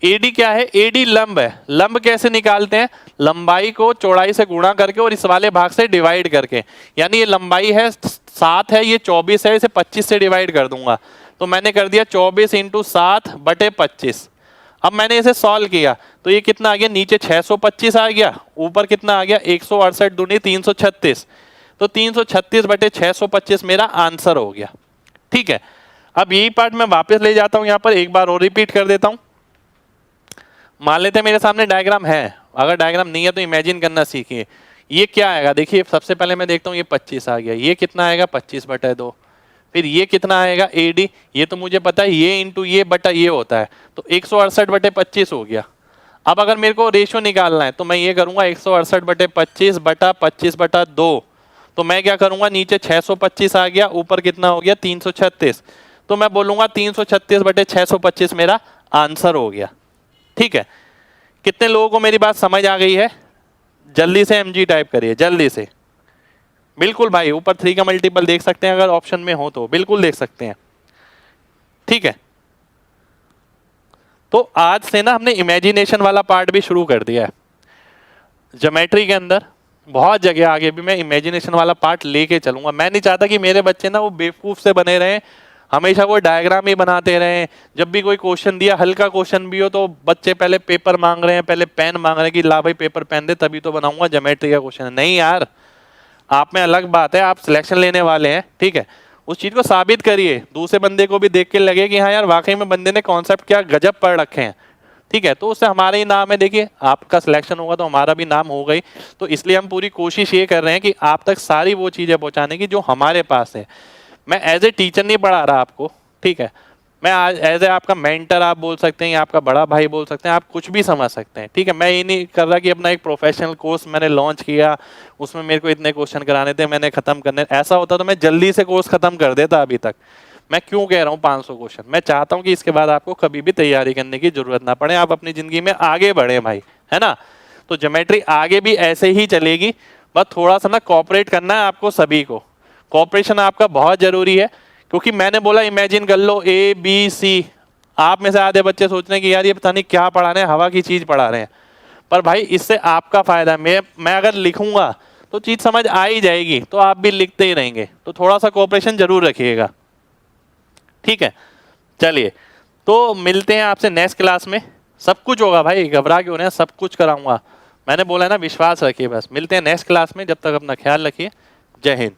एडी क्या है, एडी लंब है। लंब कैसे निकालते हैं, लंबाई को चौड़ाई से गुणा करके और इस वाले भाग से डिवाइड करके। यानी ये लंबाई है 7 है, ये 24 है, इसे 25 से डिवाइड कर दूंगा। तो मैंने कर दिया 24 × 7/25। अब मैंने इसे सॉल्व किया तो ये कितना आ गया, नीचे 625 आ गया, ऊपर कितना आ गया 168 दूनी 336। तो 336/625 मेरा आंसर हो गया। ठीक है, अब यही पार्ट मैं वापस ले जाता हूं, यहां पर एक बार और रिपीट कर देता हूं। मान लेते हैं मेरे सामने डायग्राम है, अगर डायग्राम नहीं है तो इमेजिन करना सीखिए। ये क्या आएगा, देखिए सबसे पहले मैं देखता हूँ ये 25 आ गया, ये कितना आएगा 25/2। फिर ये कितना आएगा एडी, ये तो मुझे पता है, ये इंटू ये बटा ये होता है, तो 168/25 हो गया। अब अगर मेरे को रेशियो निकालना है तो मैं ये करूंगा 168/25 बटा 25/2। तो मैं क्या करूंगा, नीचे 625 आ गया, ऊपर कितना हो गया 336। तो मैं बोलूंगा 336/625 मेरा आंसर हो गया। ठीक है, कितने लोगों को मेरी बात समझ आ गई है, जल्दी से एमजी टाइप करिए जल्दी से। बिल्कुल भाई, ऊपर 3 का मल्टीपल देख सकते हैं, अगर ऑप्शन में हो तो बिल्कुल देख सकते हैं। ठीक है, तो आज से ना हमने इमेजिनेशन वाला पार्ट भी शुरू कर दिया है। ज्योमेट्री के अंदर बहुत जगह आगे भी मैं इमेजिनेशन वाला पार्ट लेके चलूंगा। मैं नहीं चाहता कि मेरे बच्चे ना वो बेवकूफ से बने रहें, हमेशा वो डायग्राम ही बनाते रहें। जब भी कोई क्वेश्चन दिया, हल्का क्वेश्चन भी हो, तो बच्चे पहले पेपर मांग रहे हैं, पहले पेन मांग रहे हैं कि ला भाई पेपर पेन दे तभी तो बनाऊंगा ज्योमेट्री का क्वेश्चन। नहीं यार, आप में अलग बात है, आप सिलेक्शन लेने वाले हैं, ठीक है, उस चीज को साबित करिए, दूसरे बंदे को भी देख के लगे कि हाँ यार वाकई में बंदे ने कॉन्सेप्ट क्या गजब पढ़ रखे हैं। ठीक है, तो उससे हमारा ही नाम है, देखिए आपका सिलेक्शन होगा तो हमारा भी नाम हो गई। तो इसलिए हम पूरी कोशिश ये कर रहे हैं कि आप तक सारी वो चीजें पहुंचाने की जो हमारे पास है। मैं एज ए टीचर नहीं पढ़ा रहा आपको, ठीक है, मैं आज एज ए आपका मेंटर आप बोल सकते हैं, या आपका बड़ा भाई बोल सकते हैं, आप कुछ भी समझ सकते हैं। ठीक है, मैं ये नहीं कर रहा कि अपना एक प्रोफेशनल कोर्स मैंने लॉन्च किया, उसमें मेरे को इतने क्वेश्चन कराने थे, मैंने खत्म करने, ऐसा होता तो मैं जल्दी से कोर्स खत्म कर देता अभी तक। मैं क्यों कह रहा हूँ 500 क्वेश्चन, मैं चाहता हूँ कि इसके बाद आपको कभी भी तैयारी करने की जरूरत ना पड़े, आप अपनी जिंदगी में आगे बढ़े भाई, है ना। तो ज्योमेट्री आगे भी ऐसे ही चलेगी, बस थोड़ा सा ना कोऑपरेट करना है आपको सभी को। कोऑपरेशन आपका बहुत जरूरी है, क्योंकि मैंने बोला इमेजिन कर लो ABC, आप में से आधे बच्चे सोच रहे हैं कि यार ये पता नहीं क्या पढ़ा रहे हैं, हवा की चीज पढ़ा रहे हैं, पर भाई इससे आपका फायदा है। मैं अगर लिखूंगा तो चीज समझ आ ही जाएगी, तो आप भी लिखते ही रहेंगे। तो थोड़ा सा कोऑपरेशन जरूर रखिएगा, ठीक है। चलिए, तो मिलते हैं आपसे नेक्स्ट क्लास में। सब कुछ होगा भाई, घबरा क्यों रहे हैं, सब कुछ कराऊंगा। मैंने बोला ना, विश्वास रखिए बस। मिलते हैं नेक्स्ट क्लास में, जब तक अपना ख्याल रखिए। जय हिंद।